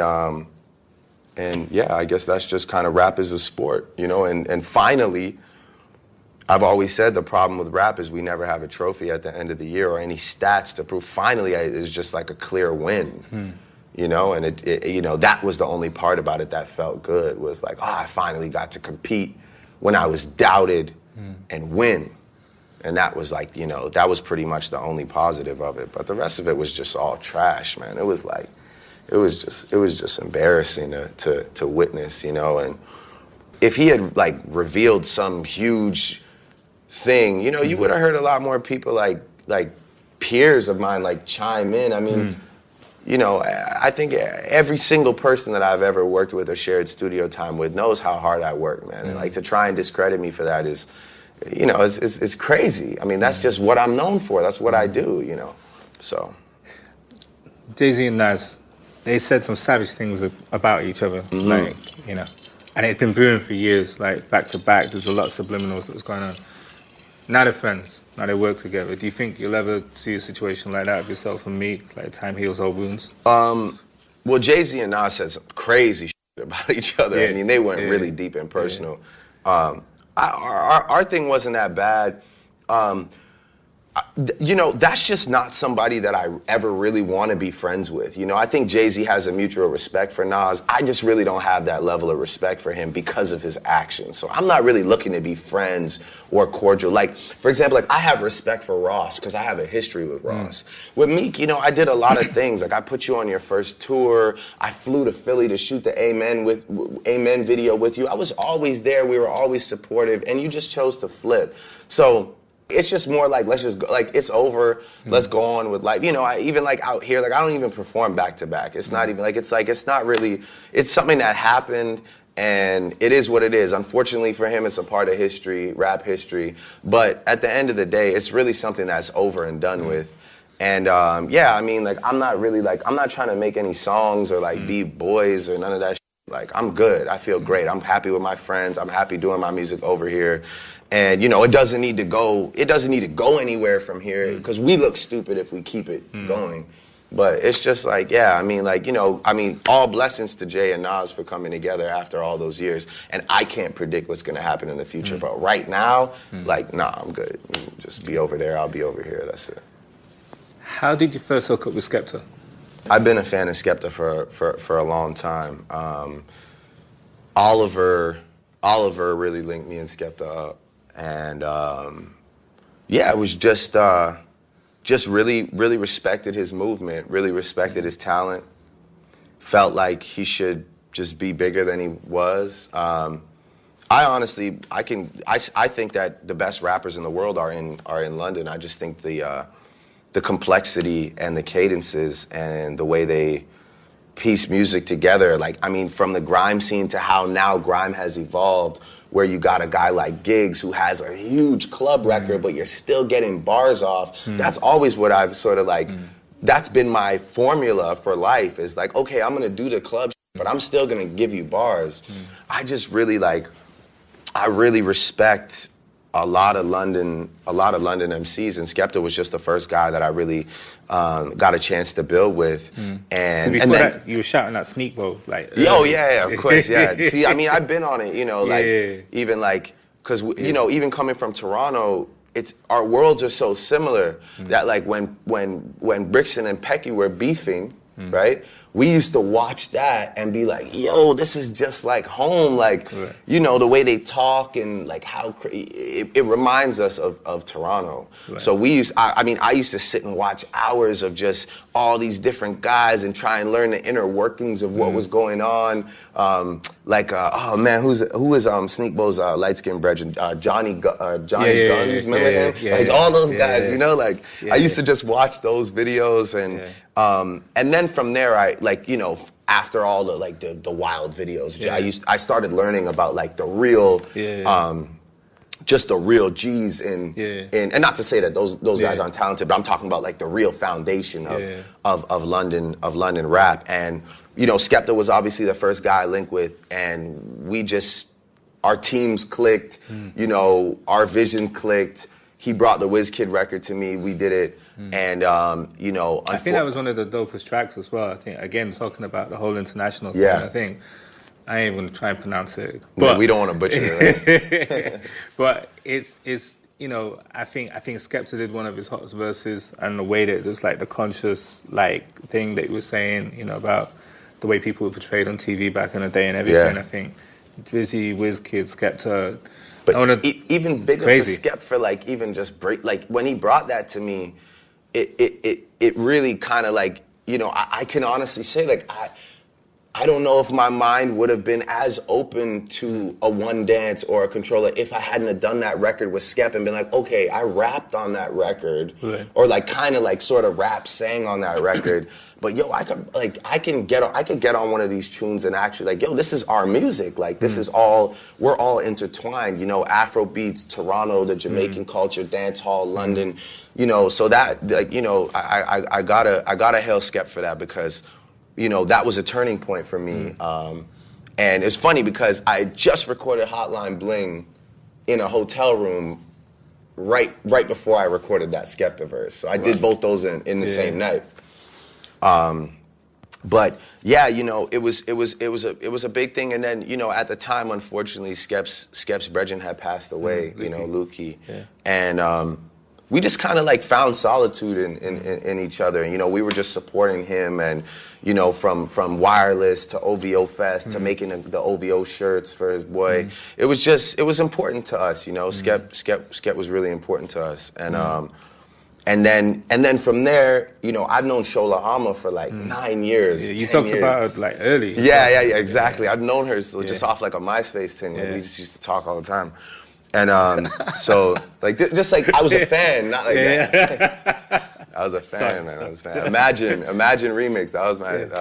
yeah, I guess that's just kind of rap is a sport, you know, and finally, I've always said the problem with rap is we never have a trophy at the end of the year or any stats to prove. Finally, it's just like a clear win, you know, and it you know, that was the only part about it that felt good, was like, I finally got to compete when I was doubted and win. And that was like, you know, that was pretty much the only positive of it. But the rest of it was just all trash, man. It was like, it was just embarrassing to witness, you know. And if he had, like, revealed some huge thing, you know, you would have heard a lot more people like peers of mine, like, chime in. I mean, you know, I think every single person that I've ever worked with or shared studio time with knows how hard I work, man. And, like, to try and discredit me for that is, you know, it's crazy. I mean, that's just what I'm known for. That's what I do, you know. So Jay-Z and Nas, they said some savage things about each other, like, you know, and it's been brewing for years, like, back to back. There's a lot of subliminals that was going on. Now they're friends. Now they work together. Do you think you'll ever see a situation like that of yourself and Meek, like, time heals all wounds? Well, Jay-Z and Nas said some crazy shit about each other. Yeah. I mean, they went really deep and personal. Yeah. Our thing wasn't that bad. You know, that's just not somebody that I ever really want to be friends with. You know, I think Jay-Z has a mutual respect for Nas. I just really don't have that level of respect for him because of his actions. So I'm not really looking to be friends or cordial. Like, for example, like, I have respect for Ross because I have a history with Ross. With Meek, you know, I did a lot of things. Like, I put you on your first tour. I flew to Philly to shoot the Amen video with you. I was always there. We were always supportive. And you just chose to flip. So it's just more like, let's just go, like, it's over, let's go on with life. You know, I even, like, out here, like, I don't even perform back to back. It's not even, like, it's not really, it's something that happened, and it is what it is. Unfortunately for him, it's a part of history, rap history, but at the end of the day, it's really something that's over and done with. And yeah, I mean, like, I'm not really, like, I'm not trying to make any songs or, like, be boys or none of that shit. Like, I'm good, I feel great, I'm happy with my friends, I'm happy doing my music over here. And, you know, it doesn't need to go anywhere from here, because we look stupid if we keep it going. But it's just like, yeah, I mean, like, you know, I mean, all blessings to Jay and Nas for coming together after all those years. And I can't predict what's going to happen in the future. But right now, like, nah, I'm good. Just be over there, I'll be over here, that's it. How did you first hook up with Skepta? I've been a fan of Skepta for a long time. Oliver really linked me and Skepta up. And yeah, it was just really respected his movement, really respected his talent, felt like he should just be bigger than he was. I think that the best rappers in the world are in London. I just think the the complexity and the cadences and the way they piece music together. Like, I mean, from the grime scene to how now grime has evolved, where you got a guy like Giggs who has a huge club record, but you're still getting bars off. That's always what I've sort of like, that's been my formula for life, is like, okay, I'm gonna do the club, but I'm still gonna give you bars. I just really like, I really respect a lot of London MCs, and Skepta was just the first guy that I really got a chance to build with. And before then that, you were shouting at Sneak Bo, like. Yo, yeah, of course, yeah. See, I mean, I've been on it, you know, like even like, because you know, even coming from Toronto, it's our worlds are so similar that like when Brixton and Pecky were beefing, right? We used to watch that and be like, yo, this is just like home. Like, you know, the way they talk and like how it reminds us of Toronto. So I mean, I used to sit and watch hours of just all these different guys and try and learn the inner workings of what was going on. Oh man, who is Sneak Bo's light-skinned brethren? Johnny Guns, remember him? Like all those guys, you know, like I used to just watch those videos and then from there after all the like the wild videos, I started learning about like the real just the real G's and not to say that those guys aren't talented, but I'm talking about like the real foundation of London rap. And you know, Skepta was obviously the first guy I linked with, and our teams clicked, you know, our vision clicked. He brought the WizKid record to me, we did it. And, you know... I think that was one of the dopest tracks as well. I think, again, talking about the whole international thing, I think... I ain't going to try and pronounce it. But no, we don't want to butcher it. But it's you know, I think Skepta did one of his hottest verses, and the way that it was like the conscious, like, thing that he was saying, you know, about the way people were portrayed on TV back in the day and everything. I think Drizzy, WizKid, Skepta... But even big up to Skep for like even just like when he brought that to me, it really kind of like, you know, I can honestly say like I don't know if my mind would have been as open to a One Dance or a Controller if I hadn't have done that record with Skep and been like, okay, I rapped on that record, or like kind of like sort of rap sang on that record. But yo, I could get on one of these tunes and actually like, yo, this is our music. Like this is we're all intertwined. You know, Afro beats, Toronto, the Jamaican culture, dance hall, London. You know, so that like, you know, I gotta hail Skep for that, because, you know, that was a turning point for me. And it's funny because I just recorded Hotline Bling in a hotel room right before I recorded that Skepta verse. So I did both those in the same night. But yeah, you know, it was a big thing. And then, you know, at the time, unfortunately, Skep's brethren had passed away, you know, Lukey. And we just kind of like found solitude in each other. And, you know, we were just supporting him, and, you know, from Wireless to OVO Fest to making the OVO shirts for his boy. It was important to us, you know. Skep was really important to us. And then from there, you know, I've known Shola Ama for like 9 years. You talked about her like early. Yeah, exactly. I've known her just off like a MySpace thing. We just used to talk all the time. And so like just like I was a fan, not like that. I was a fan, man. I was a fan. Imagine remix. That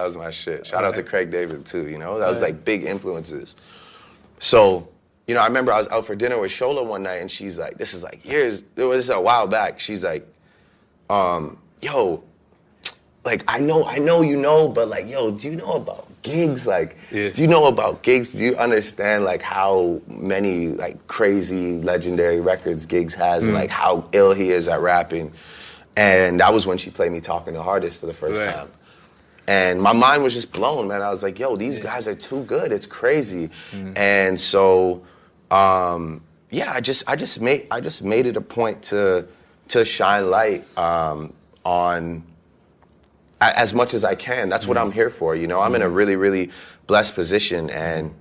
was my shit. Shout out to Craig David too. You know, that was like big influences. So, you know, I remember I was out for dinner with Shola one night, and she's like, "This is like it was a while back." She's like, "Yo, like I know you know, but like, yo, do you know about gigs? Like, do you know about gigs? Do you understand like how many like crazy legendary records Gigs has, and like how ill he is at rapping?" And that was when she played me Talking the Hardest for the first time. And my mind was just blown, man. I was like, yo, these guys are too good. It's crazy. And so, I just made it a point to shine light on as much as I can. That's what I'm here for. You know, I'm in a really, really blessed position, and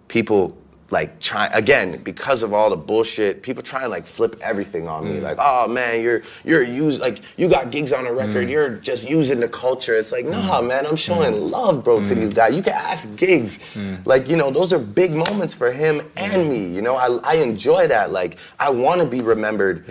people like again, because of all the bullshit, people try and like flip everything on me. Like, oh man, you're like, you got gigs on a record, you're just using the culture. It's like, nah, man, I'm showing love, bro, to these guys. You can ask Gigs. Like, you know, those are big moments for him and me. You know, I enjoy that. Like, I want to be remembered.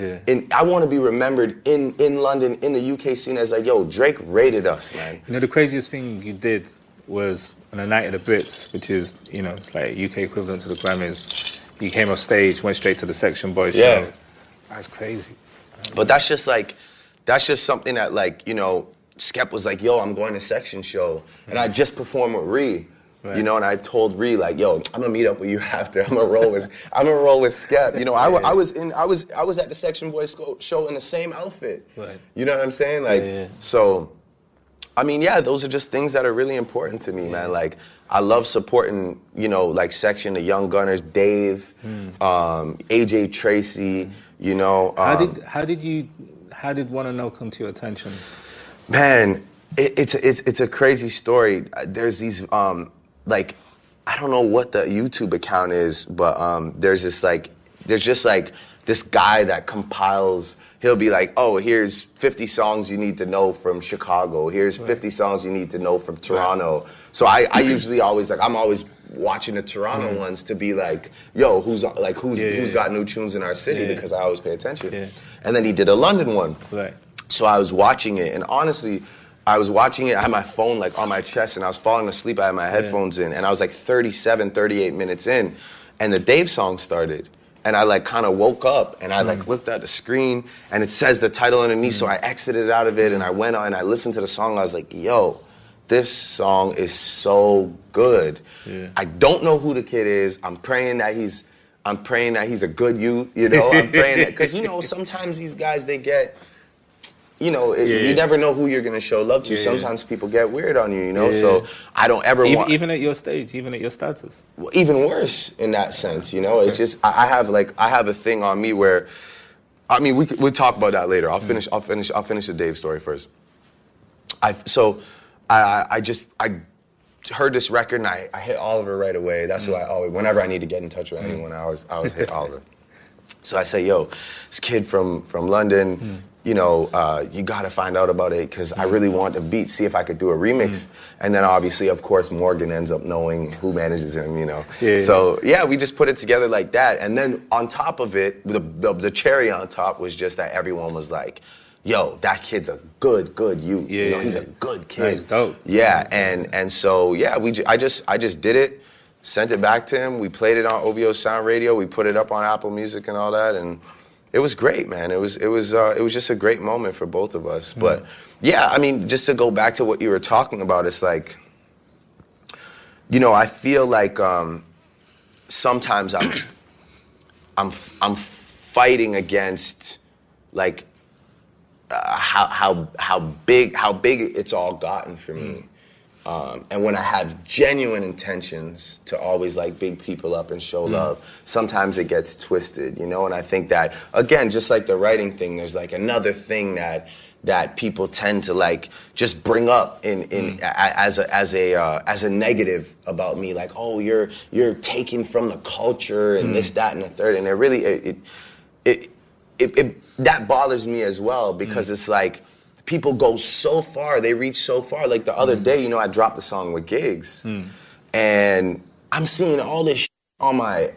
I want to be remembered in London, in the UK scene as like, yo, Drake rated us, man. You know, the craziest thing you did was on the Night of the Brits, which is, you know, it's like UK equivalent to the Grammys. You came off stage, went straight to the Section Boys show. That's crazy. But that's just something that, like, you know, Skep was like, yo, I'm going to Section show. And I just performed with Ree. Right. You know, and I told Ree, like, yo, I'm gonna meet up with you after. I'm gonna roll with Skep. You know, I was at the Section Boys show in the same outfit. Right. You know what I'm saying? Like, so I mean, yeah, those are just things that are really important to me, man. Like, I love supporting, you know, like Section, the Young Gunners, Dave, AJ Tracy, you know. How did Wanna Know come to your attention? Man, it's a crazy story. There's these, like, I don't know what the YouTube account is, but there's just like this guy that compiles, he'll be like, oh, here's 50 songs you need to know from Chicago. Here's 50 songs you need to know from Toronto. So I usually always, like, I'm always watching the Toronto ones to be like, yo, who's got new tunes in our city, because I always pay attention. And then he did a London one. Right. So I was watching it, and honestly, I was watching it, I had my phone like on my chest, and I was falling asleep, I had my headphones in, and I was like 38 minutes in, and the Dave song started. And I like kind of woke up and I like looked at the screen and it says the title underneath, so I exited out of it and I went on and I listened to the song. I was like, yo, this song is so good. I don't know who the kid is. I'm praying that he's a good youth, you know? I'm praying that, because, you know, sometimes these guys, they get, you know, you never know who you're gonna show love to. Sometimes people get weird on you, you know? So I don't ever want... Even at your stage, even at your status? Well, even worse in that sense, you know? It's just, I have a thing on me where, I mean, we'll talk about that later. I'll finish the Dave story first. I heard this record and I hit Oliver right away. That's who I always, whenever I need to get in touch with anyone, I always hit Oliver. So I say, yo, this kid from London, you know, you got to find out about it because I really want the beat, see if I could do a remix. And then obviously, of course, Morgan ends up knowing who manages him, you know. So, yeah, we just put it together like that. And then on top of it, the cherry on top was just that everyone was like, yo, that kid's a good youth. You know, he's a good kid. That's dope. Yeah, and so, yeah, I just did it, sent it back to him. We played it on OVO Sound Radio. We put it up on Apple Music and all that, and it was great, man. It was just a great moment for both of us. But yeah, I mean, just to go back to what you were talking about, it's like, you know, I feel like sometimes I'm fighting against like how big it's all gotten for me. And when I have genuine intentions to always like big people up and show love, sometimes it gets twisted, you know? And I think that, again, just like the writing thing, there's like another thing that people tend to like just bring up as a negative about me, like, oh, you're taking from the culture and this, that, and the third. And it really, that bothers me as well, because it's like, people go so far, they reach so far. Like the other day, you know, I dropped the song with Gigs, and I'm seeing all this shit on my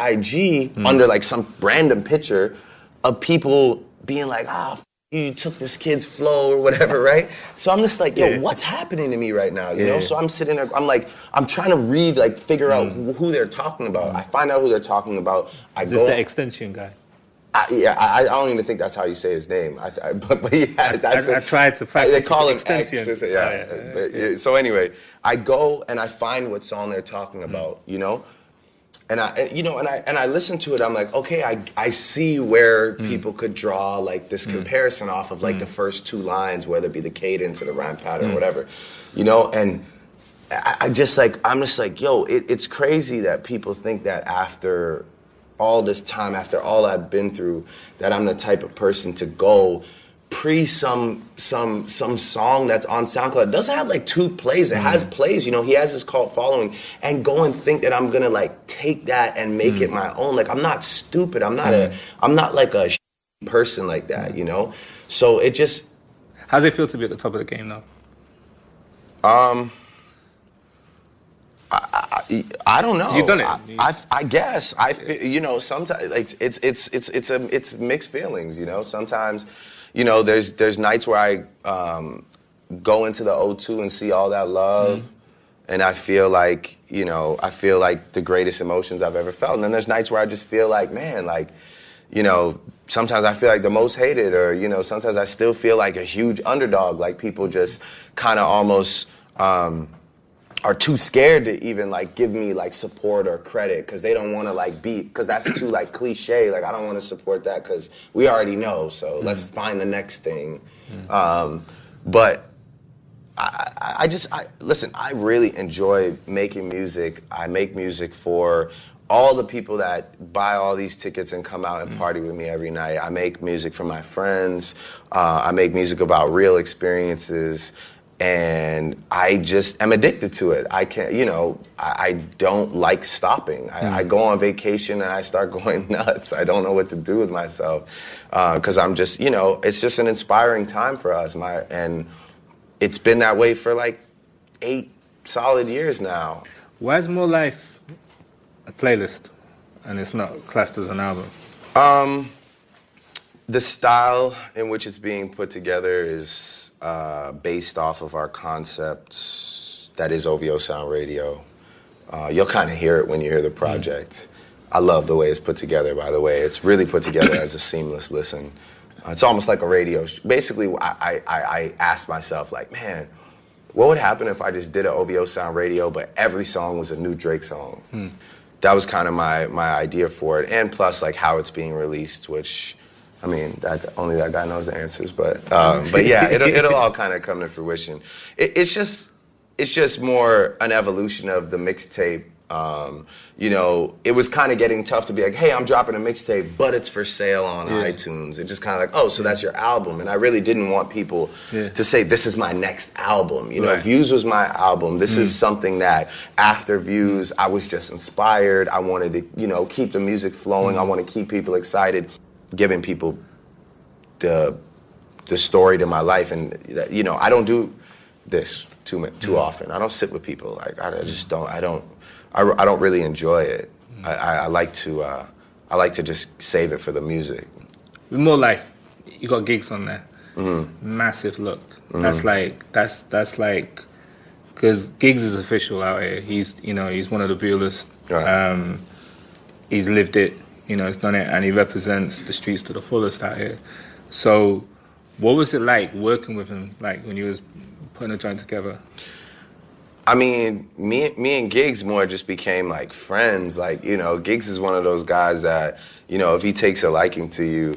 IG under like some random picture of people being like, you took this kid's flow or whatever, right? So I'm just like, yo, what's happening to me right now, you know? So I'm sitting there, I'm trying to read, like figure out who they're talking about. I find out who they're talking about. Is this the extension guy? I don't even think that's how you say his name. But yeah, that's I tried to practice. They call him extension. X. So anyway, I go and I find what song they're talking about, you know, and I listen to it. I'm like, okay, I see where people could draw like this comparison off of like the first two lines, whether it be the cadence or the rhyme pattern or whatever, you know, and I'm just like, yo, it's crazy that people think that after all this time, after all I've been through, that I'm the type of person to go some song that's on SoundCloud. It doesn't have like 2 plays. It has plays. You know, he has his cult following, and go and think that I'm gonna like take that and make it my own. Like, I'm not stupid. I'm not like a person like that. You know. So it just. How's it feel to be at the top of the game now? I don't know. You've done it. I guess you know, sometimes like it's mixed feelings. You know, sometimes, you know, there's nights where I go into the O2 and see all that love, and I feel like, you know, the greatest emotions I've ever felt. And then there's nights where I just feel like, man, like, you know, sometimes I feel like the most hated, or, you know, sometimes I still feel like a huge underdog. Like, people just kind of almost are too scared to even like give me like support or credit, because they don't want to like be, because that's too like cliche. Like, I don't want to support that because we already know. So let's find the next thing. But I listen. I really enjoy making music. I make music for all the people that buy all these tickets and come out and party with me every night. I make music for my friends. I make music about real experiences. And I just am addicted to it. I can't, you know, I don't like stopping. I go on vacation and I start going nuts. I don't know what to do with myself, because I'm just, you know, it's just an inspiring time for us. And it's been that way for like 8 solid years now. Why is More Life a playlist and it's not classed as an album? The style in which it's being put together is based off of our concept that is OVO Sound Radio. You'll kind of hear it when you hear the project. I love the way it's put together, by the way. It's really put together as a seamless listen. It's almost like a radio show. Basically, I asked myself, like, man, what would happen if I just did an OVO Sound Radio, but every song was a new Drake song? That was kind of my idea for it. And plus, like, how it's being released, which, I mean, only that guy knows the answers, but yeah, it'll all kind of come to fruition. It's just more an evolution of the mixtape. You know, it was kind of getting tough to be like, hey, I'm dropping a mixtape, but it's for sale on iTunes. It just kind of like, oh, so that's your album. And I really didn't want people to say, this is my next album. You know, Views was my album. This is something that after Views, I was just inspired. I wanted to, you know, keep the music flowing. I want to keep people excited, giving people the story to my life. And, you know, I don't do this too often. I don't sit with people. Like, I just don't. I don't really enjoy it. I like to just save it for the music. With More Life, you got gigs on there. Massive look. That's like, because Gigs is official out here. He's one of the realest. Right. He's lived it. You know, he's done it, and he represents the streets to the fullest out here. So, what was it like working with him? Like, when you was putting a joint together? I meing, me and Giggs more just became like friends. Like, you know, Giggs is one of those guys that, you know, if he takes a liking to you,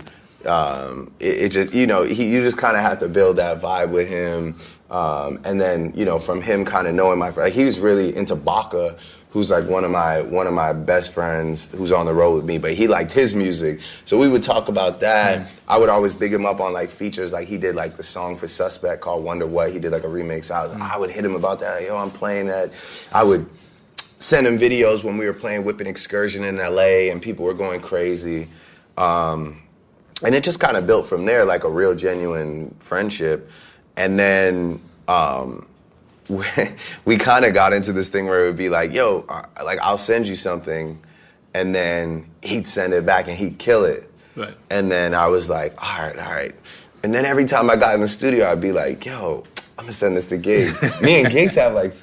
it just, you know, you just kind of have to build that vibe with him. And then, you know, from him kind of knowing my friend, like, he was really into Baka, who's like one of my best friends who's on the road with me, but he liked his music. So we would talk about that. I would always big him up on like features. Like, he did like the song for Suspect called Wonder What. He did like a remix. I would hit him about that. Yo, I'm playing that. I would send him videos when we were playing Whipping Excursion in LA and people were going crazy. And it just kind of built from there, like a real genuine friendship. And then, we kind of got into this thing where it would be like, yo, like, I'll send you something, and then he'd send it back and he'd kill it. Right. And then I was like, all right. And then every time I got in the studio, I'd be like, yo, I'm gonna send this to Giggs. Me and Giggs have like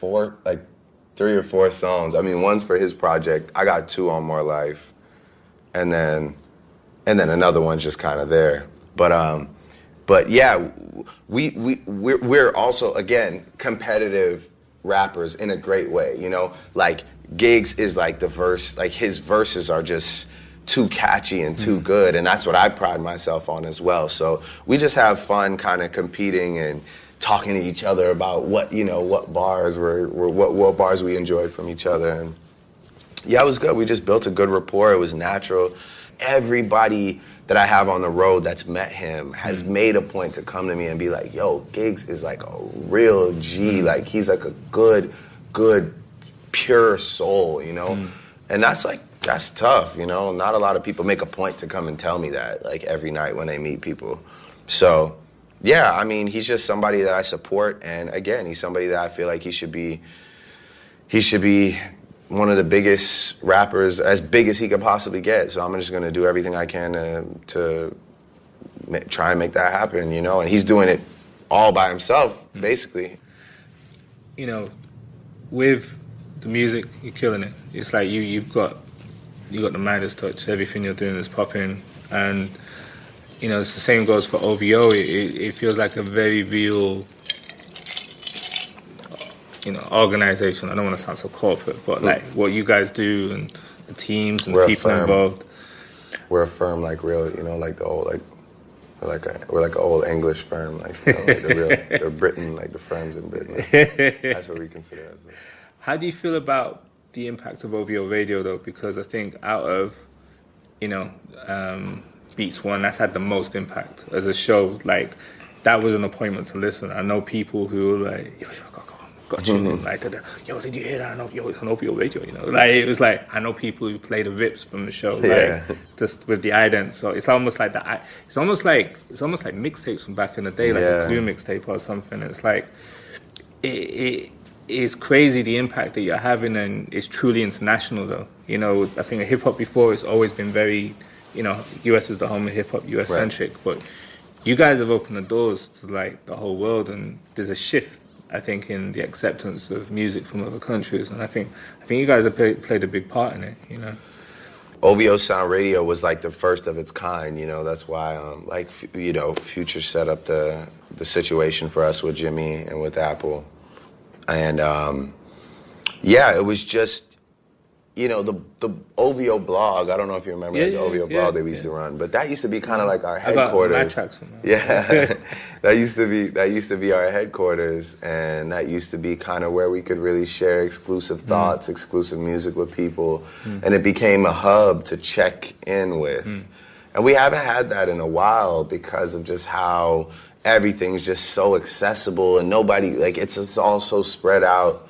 3 or 4 songs. I mean, one's for his project. I got 2 on More Life, and then another one's just kind of there. But yeah, we're also, again, competitive rappers in a great way, you know? Like, Giggs is like the verse, like, his verses are just too catchy and too good, and that's what I pride myself on as well. So we just have fun kind of competing and talking to each other about what bars what bars we enjoyed from each other. And Yeah, it was good. We just built a good rapport. It was natural. Everybody that I have on the road that's met him has made a point to come to me and be like, yo, Giggs is like a real G. Like, he's like a good, pure soul, you know? And that's tough, you know? Not a lot of people make a point to come and tell me that, like, every night when they meet people. So, yeah, I mean, he's just somebody that I support. And again, he's somebody that I feel like he should be one of the biggest rappers, as big as he could possibly get. So I'm just going to do everything I can to try and make that happen, you know? And he's doing it all by himself, basically. You know, with the music, you're killing it. It's like you've got the Midas touch. Everything you're doing is popping. And, you know, it's the same goes for OVO. It feels like a very real, you know, organization. I don't want to sound so corporate, but like what you guys do and the teams and the people involved. We're a firm, like real, you know, like the old, like we're like an old English firm, like, you know, like the Britain, like the firms in Britain. That's what we consider as. How do you feel about the impact of OVO Radio though? Because I think out of, you know, Beats One, that's had the most impact as a show. Like, that was an appointment to listen. I know people who were like, yo, got you in, like, yo, did you hear that? Yo, it's on OVO Radio, you know? Like, it was like, I know people who play the rips from the show, like, just with the ident. So it's almost like it's almost like mixtapes from back in the day, like a Clue mixtape or something. It's like, it is crazy the impact that you're having, and it's truly international though. You know, I think hip hop before it's always been very, you know, US is the home of hip hop, US centric, but you guys have opened the doors to like the whole world, and there's a shift, I think, in the acceptance of music from other countries, and I think you guys have played a big part in it, you know. OVO Sound Radio was like the first of its kind, you know. That's why, like, you know, Future set up the situation for us with Jimmy and with Apple, and yeah, it was just, you know, the OVO blog. I don't know if you remember the OVO blog that we used to run, but that used to be kind of like our headquarters. That used to be our headquarters, and that used to be kind of where we could really share exclusive thoughts, exclusive music with people, and it became a hub to check in with. And we haven't had that in a while because of just how everything's just so accessible, and nobody, like, it's all so spread out.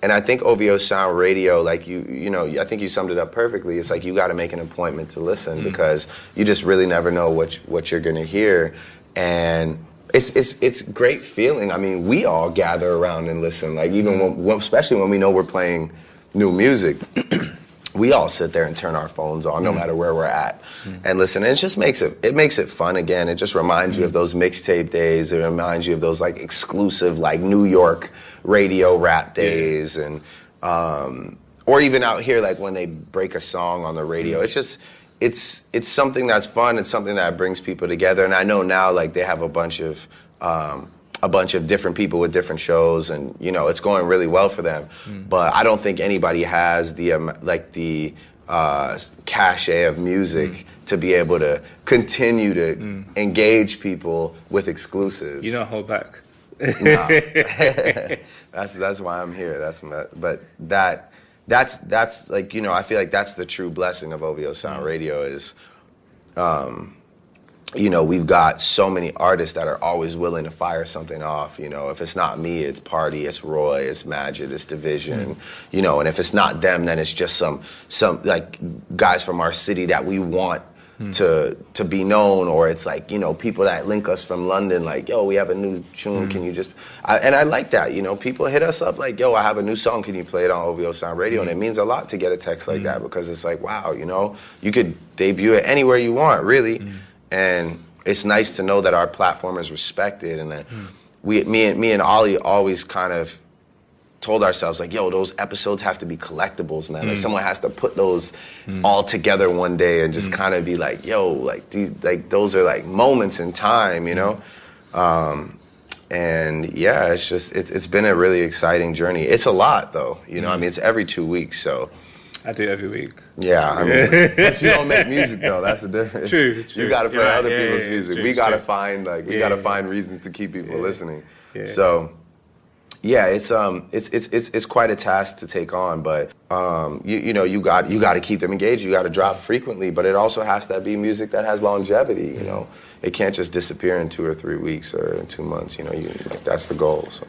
And I think OVO Sound Radio, like, you know, I think you summed it up perfectly. It's like you got to make an appointment to listen because you just really never know what you're gonna hear, and it's a great feeling. I mean, we all gather around and listen. Like, even especially when we know we're playing new music, we all sit there and turn our phones on, no matter where we're at, and listen. And it just makes it fun again. It just reminds you of those mixtape days. It reminds you of those, like, exclusive, like, New York radio rap days, and or even out here, like, when they break a song on the radio. It's just it's something that's fun. It's something that brings people together. And I know now, like, they have a bunch of different people with different shows, and, you know, it's going really well for them. But I don't think anybody has the cachet of music to be able to continue to engage people with exclusives. You don't hold back. Nah. That's why I'm here. That's like, you know, I feel like that's the true blessing of OVO Sound Radio is, you know, we've got so many artists that are always willing to fire something off. You know, if it's not me, it's Party, it's Roy, it's Majid, it's Division. You know, and if it's not them, then it's just some like guys from our city that we want to be known, or it's like, you know, people that link us from London, like, yo, we have a new tune, can you just... and I like that, you know, people hit us up like, yo, I have a new song, can you play it on OVO Sound Radio? And it means a lot to get a text like that, because it's like, wow, you know, you could debut it anywhere you want, really. And it's nice to know that our platform is respected, and that me and Ollie always kind of told ourselves, like, yo, those episodes have to be collectibles, man. Like, someone has to put those all together one day and just kind of be like, yo, like, these, like, those are like moments in time, you know? And yeah, it's been a really exciting journey. It's a lot though, you know? I mean, it's every 2 weeks, so. I do every week. Yeah, I mean, but you don't make music though. That's the difference. True. You got to play other people's music. We got to find, like, we got to find reasons to keep people listening. So, Yeah, it's quite a task to take on, but you got to keep them engaged. You got to drop frequently, but it also has to be music that has longevity. You know, it can't just disappear in 2 or 3 weeks or in 2 months. You know, that's the goal. So.